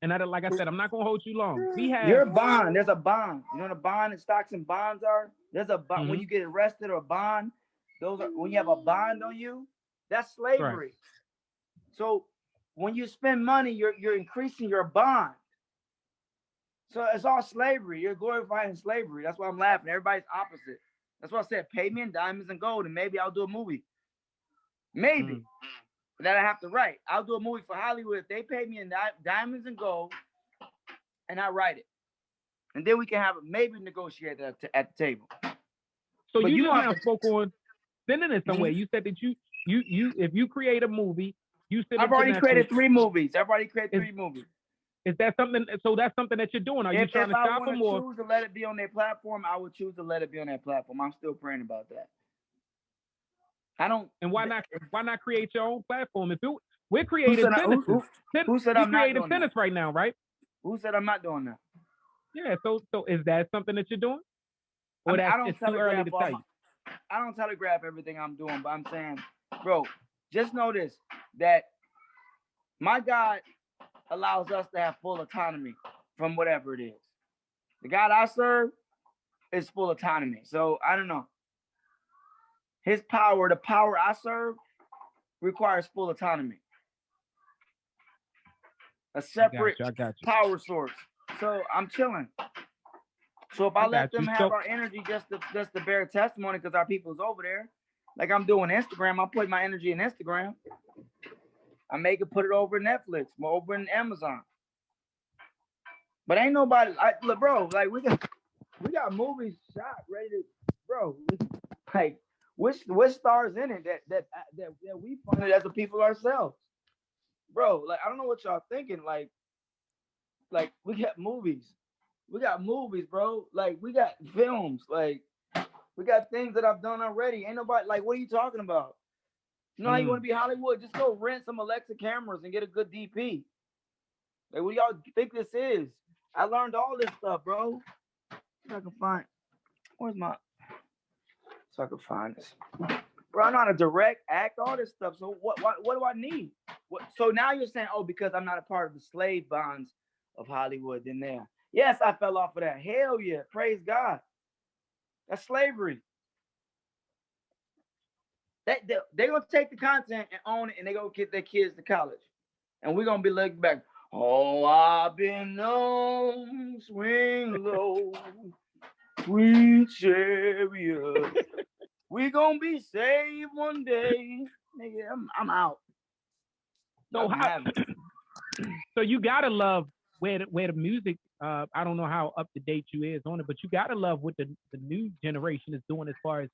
and like I said, I'm not gonna hold you long. We have your bond. There's a bond. You know what a bond and stocks and bonds are? There's a bond when you get arrested or a bond. Those are when you have a bond on you, that's slavery. Right. So when you spend money, you're increasing your bond. So it's all slavery. You're glorifying slavery. That's why I'm laughing. Everybody's opposite. That's why I said pay me in diamonds and gold, and maybe I'll do a movie. Maybe. That I have to write. I'll do a movie for Hollywood if they pay me in diamonds and gold, and I write it. And then we can have maybe negotiate at the table. So you just now spoke on sending it somewhere. You said that you if you create a movie, you send it. I've already created 3 movies. Is that something? So that's something that you're doing. Are you trying to stop them, or choose to let it be on their platform? I would choose to let it be on their platform. I'm still praying about that. I don't. And why not create your own platform? If we're creating sentences, who said I'm not doing sentence right now, right? Who said I'm not doing that? Yeah. So is that something that you're doing? Or it's too early to tell you? I don't telegraph everything I'm doing, but I'm saying, bro, just know this, that my God allows us to have full autonomy from whatever it is. The God I serve is full autonomy. So I don't know. His power, the power I serve, requires full autonomy. A separate power source. So I'm chilling. So if I let them have our energy just to bear testimony because our people's over there, like I'm doing Instagram, I put my energy in Instagram. I make it put it over Netflix, over in Amazon. But ain't nobody look, bro. Like we got movies shot ready to, bro. Like which stars in it that we funded as the people ourselves, bro. Like I don't know what y'all thinking. Like we got movies. We got movies, bro. Like, we got films. Like, we got things that I've done already. Ain't nobody, like, what are you talking about? You know how you want to be Hollywood? Just go rent some Alexa cameras and get a good DP. Like, what do y'all think this is? I learned all this stuff, bro. If I can find, where's my, so I can find this. Bro, I know how to direct, act, all this stuff. So what do I need? So now you're saying, oh, because I'm not a part of the slave bonds of Hollywood, then there. Yes, I fell off of that. Hell yeah. Praise God. That's slavery. They're going to take the content and own it, and they're going to get their kids to college. And we're going to be looking back. Oh, I've been known, swing low, sweet chariot. We're going to be saved one day. Nigga, I'm out. So you got to love where the music, I don't know how up to date you is on it, but you gotta love what the new generation is doing as far as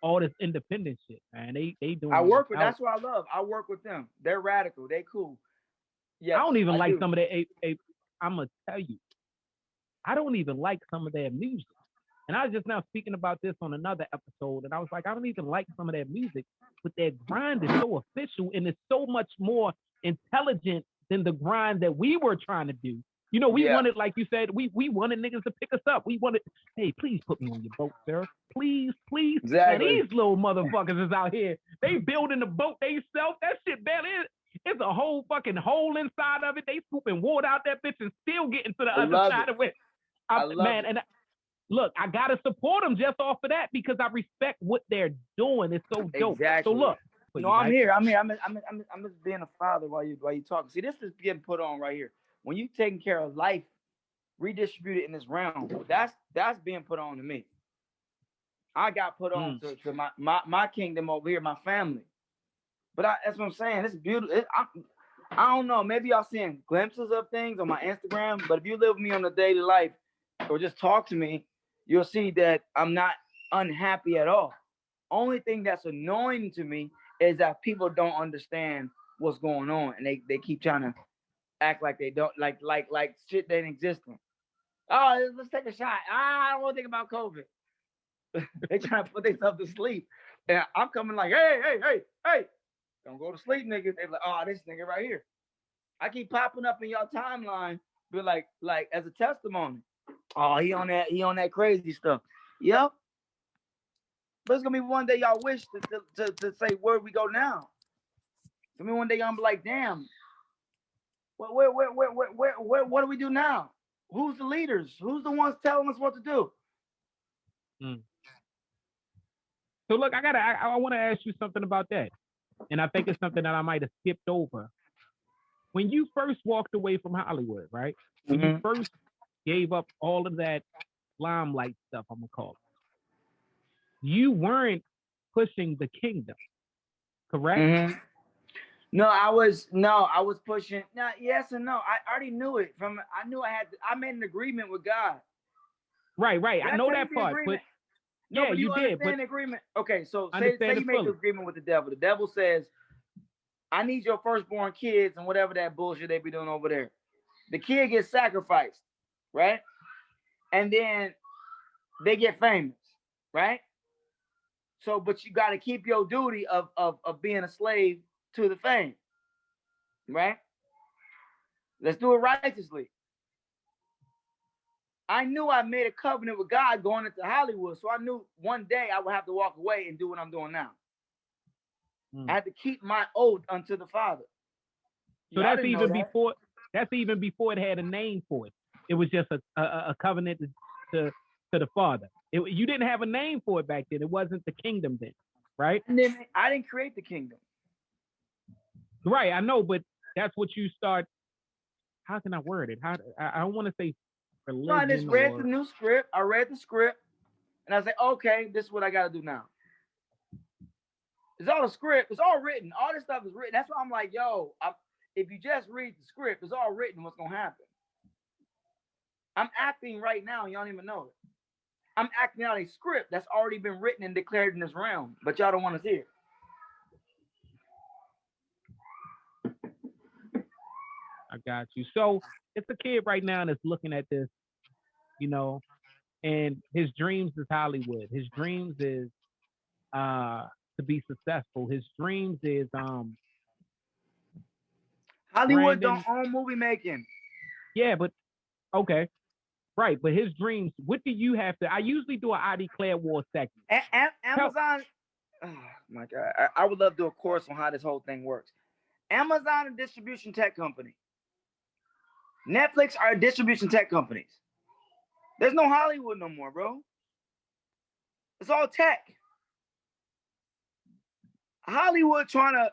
all this independent shit, man. They doing. That's what I love. I work with them. They're radical. They cool. Yeah. I don't even like some of their. I'm gonna tell you, I don't even like some of their music. And I was just now speaking about this on another episode, and I was like, I don't even like some of their music, but their grind is so official and it's so much more intelligent than the grind that we were trying to do. You know, we wanted, like you said, we wanted niggas to pick us up. We wanted, hey, please put me on your boat, sir. Please, please. Exactly. And these little motherfuckers is out here. They building the boat they self. That shit, man, it's a whole fucking hole inside of it. They scooping water out that bitch and still getting to the other side of it. I love it. And look, I gotta support them just off of that because I respect what they're doing. It's so dope. Exactly. So look, no, I'm here. I'm just being a father while you talking. See, this is getting put on right here. When you taking care of life, redistributed in this realm, that's being put on to me. I got put on to my kingdom over here, my family. But that's what I'm saying. It's beautiful. I don't know. Maybe y'all seeing glimpses of things on my Instagram, but if you live with me on the daily life or just talk to me, you'll see that I'm not unhappy at all. Only thing that's annoying to me is that people don't understand what's going on, and they keep trying to act like they don't, like shit that ain't existing. Oh, let's take a shot. I don't want to think about COVID. They trying to put themselves to sleep, and I'm coming like, hey, don't go to sleep, nigga. They like, oh, this nigga right here. I keep popping up in y'all timeline, be like as a testimony. Oh, he on that crazy stuff. Yep. But it's gonna be one day y'all wish to say where we go now. I mean, one day y'all be like, damn. What do we do now? Who's the leaders? Who's the ones telling us what to do? So look, I want to ask you something about that, and I think it's something that I might have skipped over. When you first walked away from Hollywood, right? When you first gave up all of that limelight stuff, I'm gonna call it, you weren't pushing the kingdom, correct? No, I was pushing. Now, yes and no. I already knew it I made an agreement with God. Right. I know that part, but no, yeah, but you did. But agreement. Okay, so say you make an agreement with the devil. The devil says, I need your firstborn kids and whatever that bullshit they be doing over there. The kid gets sacrificed, right? And then they get famous, right? So, but you got to keep your duty of being a slave to the fame, right? Let's do it righteously. I knew I made a covenant with God going into Hollywood, so I knew one day I would have to walk away and do what I'm doing now. I had to keep my oath unto the Father. So that's even before. That's even before it had a name for it. It was just a covenant to the Father. You didn't have a name for it back then. It wasn't the kingdom then, right? And then I didn't create the kingdom. Right, I know, but that's what you start. How can I word it? I don't want to say religion. No, I just read the new script. I read the script, and I was like, okay, this is what I got to do now. It's all a script. It's all written. All this stuff is written. That's why I'm like, yo, if you just read the script, it's all written what's going to happen. I'm acting right now, and y'all don't even know it. I'm acting out a script that's already been written and declared in this realm, but y'all don't want to see it. I got you. So it's a kid right now that's looking at this, you know, and his dreams is Hollywood. His dreams is to be successful. His dreams is Hollywood don't own movie making. Yeah, but okay. Right, but his dreams, what do you have to? I usually do an I Declare War segment. Amazon, oh my God. I would love to do a course on how this whole thing works. Amazon, a distribution tech company. Netflix are distribution tech companies. There's no Hollywood no more, bro. It's all tech. Hollywood trying to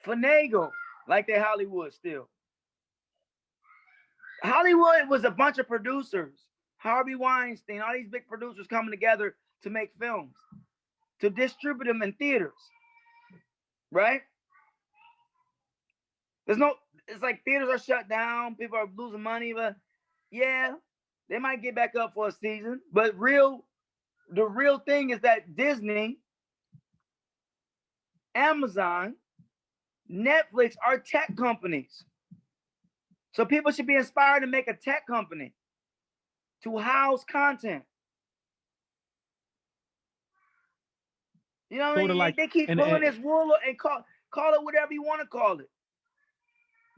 finagle like they Hollywood still. Hollywood was a bunch of producers. Harvey Weinstein, all these big producers coming together to make films, to distribute them in theaters, right? It's like theaters are shut down. People are losing money, but yeah, they might get back up for a season. But the real thing is that Disney, Amazon, Netflix are tech companies. So people should be inspired to make a tech company to house content. You know what I Sort of mean? like, They keep pulling this wool and call it whatever you want to call it.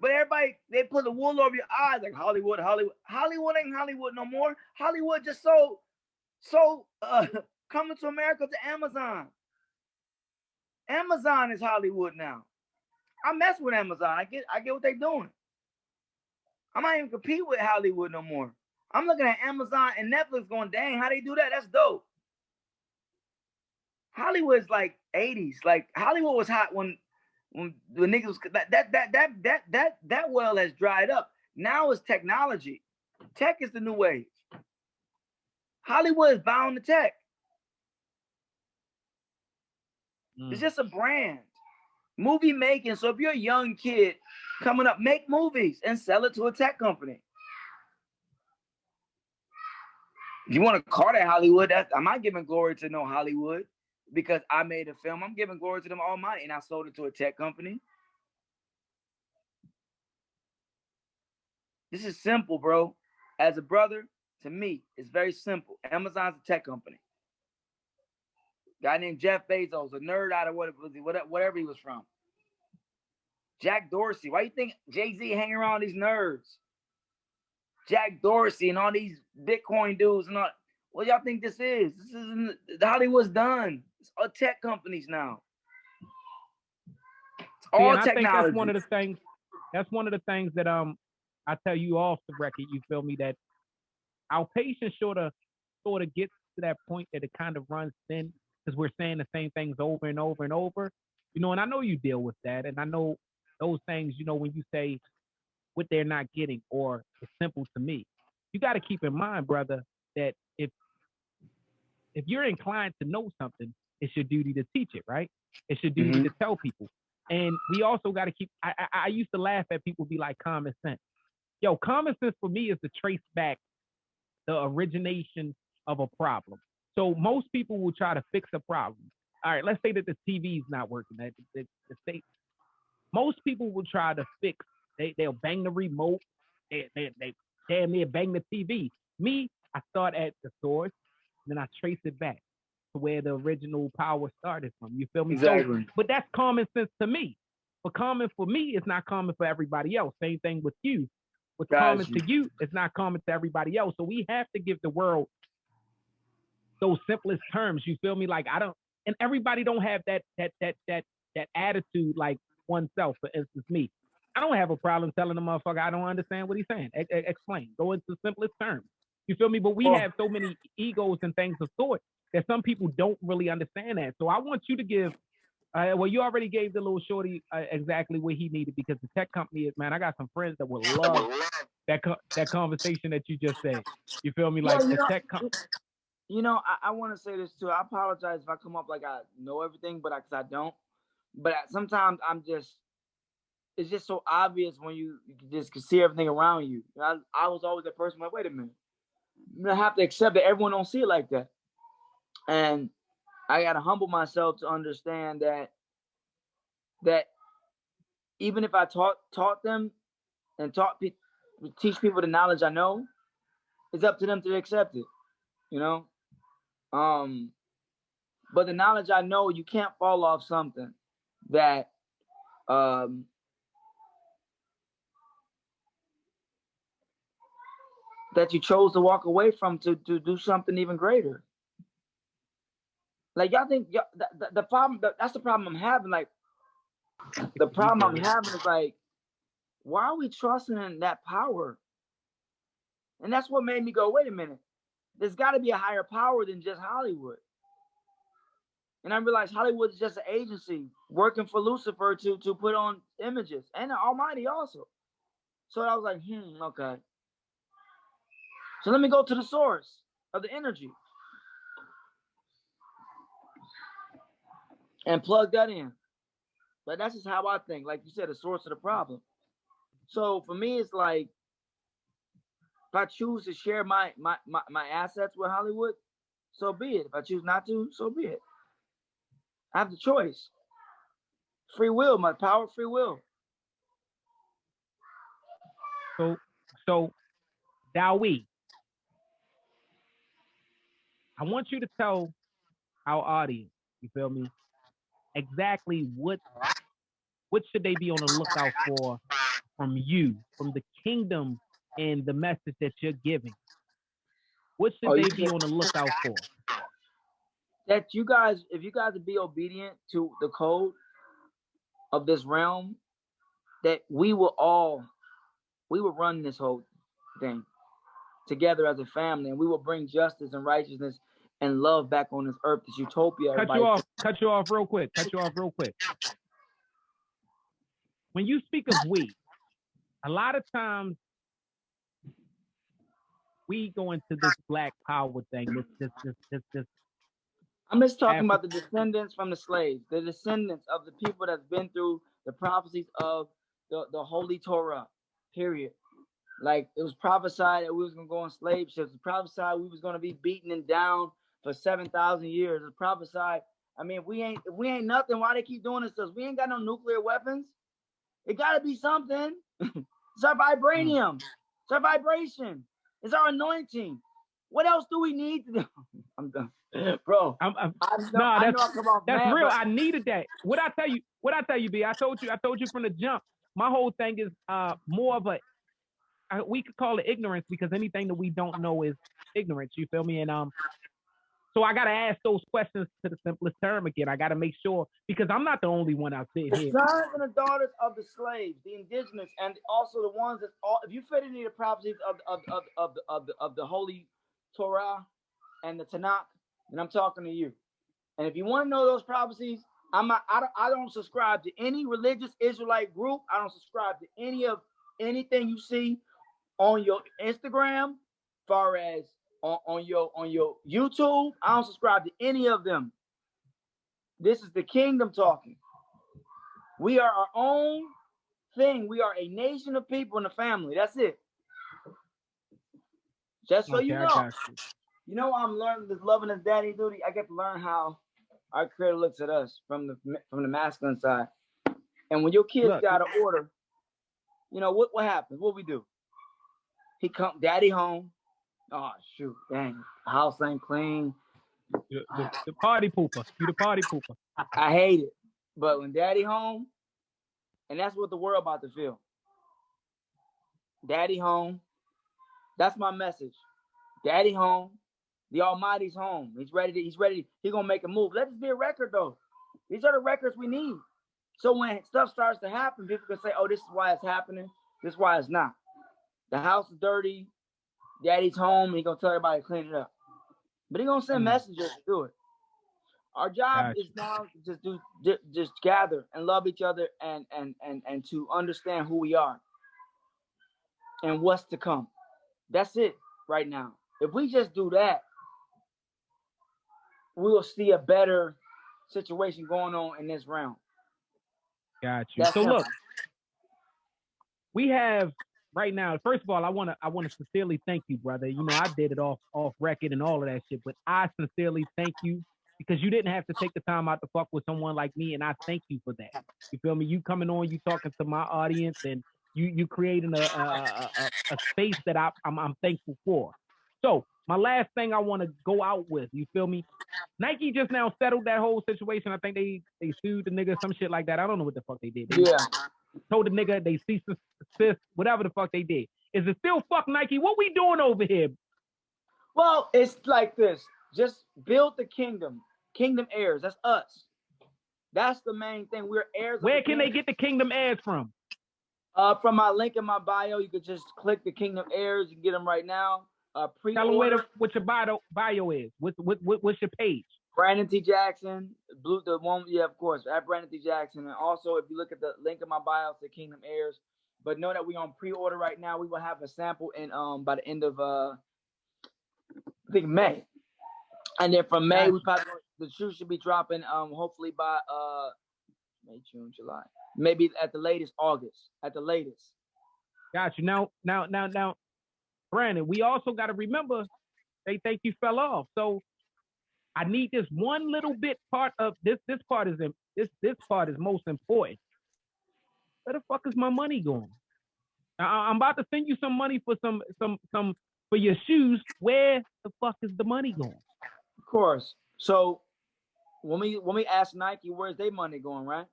But everybody, they put the wool over your eyes like Hollywood. Hollywood ain't Hollywood no more. Hollywood just sold Coming to America to Amazon. Amazon is Hollywood now. I mess with Amazon. I get what they're doing. I'm not even compete with Hollywood no more. I'm looking at Amazon and Netflix going, dang, how they do that? That's dope. Hollywood's like 80s. Like Hollywood was hot when the niggas was, that well has dried up. Now it's technology. Tech is the new wave. Hollywood is bound to tech. It's just a brand. Movie making. So if you're a young kid coming up, make movies and sell it to a tech company. If you want to call that Hollywood, I'm not giving glory to no Hollywood because I made a film. I'm giving glory to them Almighty, and I sold it to a tech company. This is simple, bro. As a brother, to me, it's very simple. Amazon's a tech company. Guy named Jeff Bezos, a nerd out of whatever he was from. Jack Dorsey. Why you think Jay-Z hanging around these nerds? Jack Dorsey and all these Bitcoin dudes and all. What y'all think this is? This isn't Hollywood's done. It's all tech companies now. It's all technology. I think that's one of the things. That's one of the things that I tell you off the record. You feel me? That our patience sort of gets to that point that it kind of runs thin because we're saying the same things over and over and over. You know, and I know you deal with that, and I know those things. You know, when you say what they're not getting or it's simple to me, you got to keep in mind, brother, that if you're inclined to know something, it's your duty to teach it, right? It's your duty to tell people. And we also got to keep, I used to laugh at people be like common sense. Yo, common sense for me is to trace back the origination of a problem. So most people will try to fix a problem. All right, let's say that the TV is not working. Most people will try to fix, they'll bang the remote, they damn near bang the TV. Me, I start at the source, then I trace it back to where the original power started from. You feel me? Exactly. So, but that's common sense to me. But common for me is not common for everybody else. Same thing with you. What's common to you is not common to everybody else. So we have to give the world those simplest terms. You feel me? Like and everybody don't have that attitude like oneself. For instance, me, I don't have a problem telling the motherfucker I don't understand what he's saying. Explain. Go into the simplest terms. You feel me? But we have so many egos and things of sort that some people don't really understand that. So I want you to give. Well, you already gave the little shorty exactly what he needed because the tech company is, man, I got some friends that would love that conversation that you just said. You feel me? Like the tech company. You know, I want to say this too. I apologize if I come up like I know everything, but because I don't. But sometimes it's just so obvious when you just can see everything around you. I was always that person like, wait a minute. I have to accept that everyone don't see it like that. And I got to humble myself to understand that even if I taught them and teach people the knowledge I know, it's up to them to accept it, you know? But the knowledge I know, you can't fall off something that that you chose to walk away from to do something even greater. Like y'all think the problem, that's the problem I'm having. Like the problem I'm having is like, why are we trusting in that power? And that's what made me go, wait a minute. There's got to be a higher power than just Hollywood. And I realized Hollywood is just an agency working for Lucifer to put on images and the Almighty also. So I was like, okay. So let me go to the source of the energy and plug that in. But that's just how I think. Like you said, the source of the problem. So for me, it's like, if I choose to share my assets with Hollywood, so be it. If I choose not to, so be it. I have the choice. Free will, my power, free will. So, Dowie, I want you to tell our audience You feel me? Exactly what should they be on the lookout for from you, from the kingdom and the message that you're giving? What should they be on the lookout for? That you guys, if you guys would be obedient to the code of this realm, that we will run this whole thing together as a family, and we will bring justice and righteousness and love back on this earth, this utopia. Cut you off real quick. When you speak of we, a lot of times we go into this black power thing. This. I'm just talking about the descendants from the slaves, the descendants of the people that's been through the prophecies of the Holy Torah, period. Like, it was prophesied that we was going to go on slave ships. It was prophesied we was going to be beaten and down for 7,000 years. It was prophesied. I mean, if we ain't nothing, why they keep doing this to us? We ain't got no nuclear weapons. It got to be something. It's our vibranium. It's our vibration. It's our anointing. What else do we need to do? I'm done. Bro, that's real. I needed that. What I tell you, B, I told you from the jump. My whole thing is more of we could call it ignorance, because anything that we don't know is ignorance. You feel me? And so I gotta ask those questions to the simplest term again. I gotta make sure, because I'm not the only one out there. The sons and the daughters of the slaves, the indigenous, and also the ones that if you fit any of the prophecies of the Holy Torah and the Tanakh, and I'm talking to you. And if you want to know those prophecies, I don't subscribe to any religious Israelite group. I don't subscribe to anything you see on your Instagram, far as on your YouTube. I don't subscribe to any of them. This is the kingdom talking. We are our own thing. We are a nation of people in a family. That's it. Just so you know. You know, I'm learning this loving this daddy duty. I get to learn how our Creator looks at us from the masculine side. And when your kids got an order, you know what happens? What we do? He come, daddy home. Oh shoot, dang, the house ain't clean. The party pooper. You the party pooper. I hate it. But when daddy home, and that's what the world about to feel. Daddy home. That's my message. Daddy home. The Almighty's home. He's ready. He's gonna make a move. Let this be a record though. These are the records we need. So when stuff starts to happen, people can say, oh, this is why it's happening. This is why it's not. The house is dirty. Daddy's home. And he's gonna tell everybody to clean it up. But he's gonna send messengers to do it. Our job is now to just gather and love each other and to understand who we are and what's to come. That's it right now. If we just do that, we will see a better situation going on in this realm. Got you. So look, we have right now. First of all, I want to sincerely thank you, brother. You know, I did it off record and all of that shit, but I sincerely thank you, because you didn't have to take the time out to fuck with someone like me, and I thank you for that. You feel me? You coming on, you talking to my audience, and you creating a space that I'm thankful for. So my last thing I want to go out with, you feel me? Nike just now settled that whole situation. I think they sued the nigga, some shit like that. I don't know what the fuck they did. They told the nigga they cease and desist, whatever the fuck they did. Is it still fuck Nike? What we doing over here? Well, it's like this. Just build the kingdom. Kingdom heirs. That's us. That's the main thing. We're heirs. Where can they get the kingdom heirs from? From my link in my bio, you could just click the kingdom heirs. You can get them right now. Tell them what your bio is. What's your page? Brandon T. Jackson, the one, yeah, of course, at Brandon T. Jackson. And also, if you look at the link in my bio, it's the Kingdom Heirs. But know that we on pre-order right now. We will have a sample in by the end of I think May. And then from May, the shoe should be dropping hopefully by May, June, July. Maybe at the latest August. At the latest. Got you. Now, Brandon, we also got to remember they think you fell off. So I need this one little bit part of this. This part is most important. Where the fuck is my money going? I'm about to send you some money for some for your shoes. Where the fuck is the money going? Of course. So when we ask Nike where's their money going, right?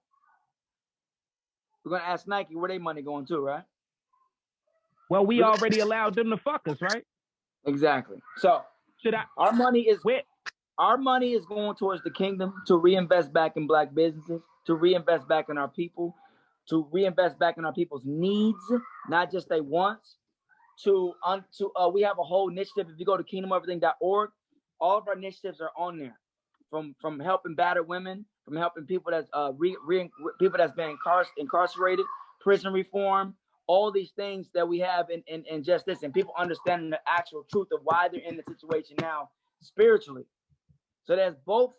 We're gonna ask Nike where their money going to, right? Well, we already allowed them to fuck us, right? Exactly. So our money is going towards the kingdom to reinvest back in Black businesses, to reinvest back in our people, to reinvest back in our people's needs, not just their wants. We have a whole initiative. If you go to kingdomeverything.org, all of our initiatives are on there, from helping battered women, from helping people that's people that's been incarcerated, prison reform, all these things that we have in just this, and people understanding the actual truth of why they're in the situation now spiritually. So there's both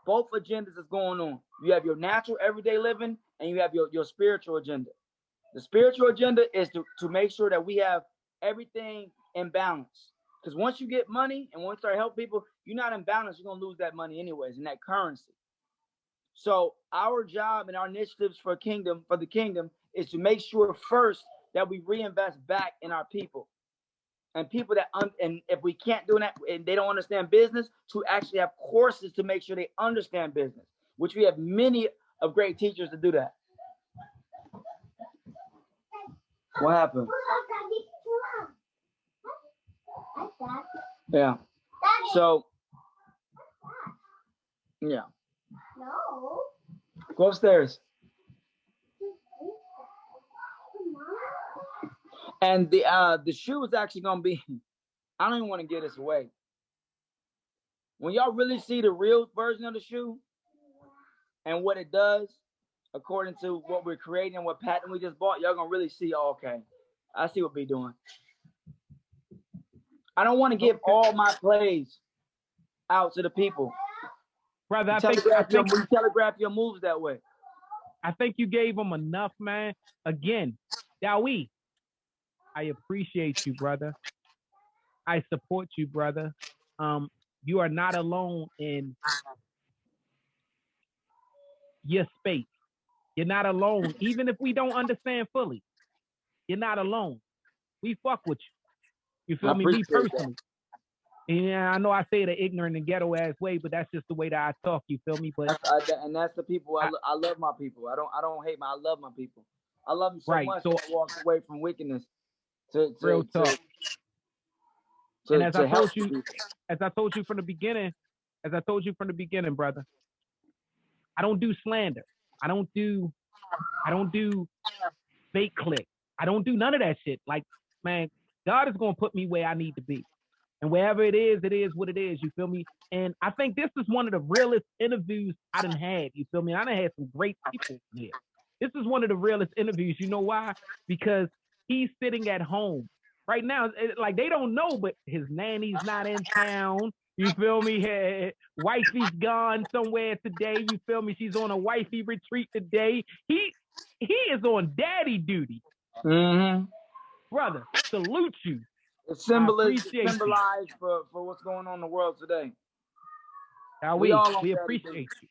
agendas that's going on. You have your natural everyday living, and you have your spiritual agenda. The spiritual agenda is to make sure that we have everything in balance. Because once you get money and once you start helping people, you're not in balance, you're gonna lose that money anyways in that currency. So our job and our initiatives for the kingdom is to make sure first that we reinvest back in our people. And people that and if we can't do that and they don't understand business, to actually have courses to make sure they understand business, which we have many of great teachers to do that. What happened? Yeah. So yeah. No. Go upstairs. And the shoe is actually gonna be, I don't even want to give this away. When y'all really see the real version of the shoe and what it does, according to what we're creating and what patent we just bought, y'all gonna really see, oh, okay, I see what we're doing. I don't want to give all my plays out to the people. Brother, I think you telegraph your moves that way. I think you gave them enough, man. Again, Dawi, I appreciate you, brother. I support you, brother. You are not alone in your space. You're not alone. Even if we don't understand fully, you're not alone. We fuck with you. You feel me? Me personally. Yeah, I know I say it an ignorant and ghetto ass way, but that's just the way that I talk. You feel me? But and that's the people I love my people. I don't hate I love my people. I love them so much. So I walk away from wickedness to real talk. And as I told you from the beginning, brother, I don't do slander. I don't do fake click. I don't do none of that shit. Like, man, God is gonna put me where I need to be. And wherever it is what it is, you feel me? And I think this is one of the realest interviews I done had, you feel me? I done had some great people here. This is one of the realest interviews. You know why? Because he's sitting at home. Right now, like, they don't know, but his nanny's not in town. You feel me? Wifey's gone somewhere today. You feel me? She's on a wifey retreat today. He is on daddy duty. Mm-hmm. Brother, salute you. It's symbolized for what's going on in the world today. We appreciate you.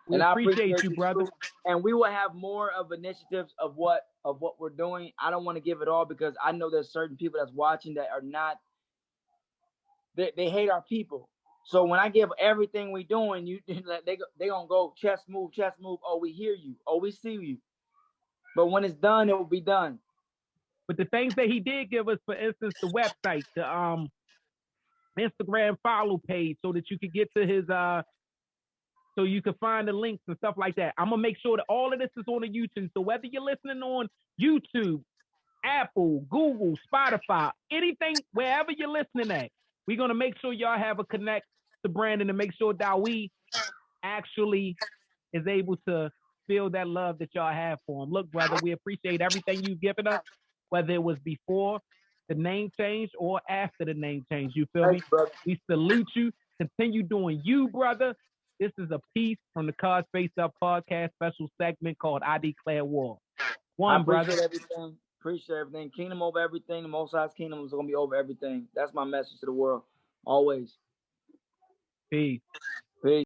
We appreciate you, brother. And we will have more of initiatives of what we're doing. I don't want to give it all because I know there's certain people that's watching that are not. They hate our people. So when I give everything we doing, they gonna go chest move. Oh, we hear you. Oh, we see you. But when it's done, it will be done. But the things that he did give us, for instance, the website, the Instagram follow page, so that you could get to his so you can find the links and stuff like that. I'm gonna make sure that all of this is on the YouTube. So whether you're listening on YouTube, Apple, Google, Spotify, anything, wherever you're listening at, we're gonna make sure y'all have a connect to Brandon and make sure that we actually is able to feel that love that y'all have for him. Look, brother, we appreciate everything you've given us, whether it was before the name change or after the name change. You feel me? We salute you. Continue doing you, brother. This is a piece from the Cards Face Up podcast special segment called I Declare War. Brother. Appreciate everything. Kingdom over everything. The Most High's kingdom is going to be over everything. That's my message to the world. Always. Peace. Peace.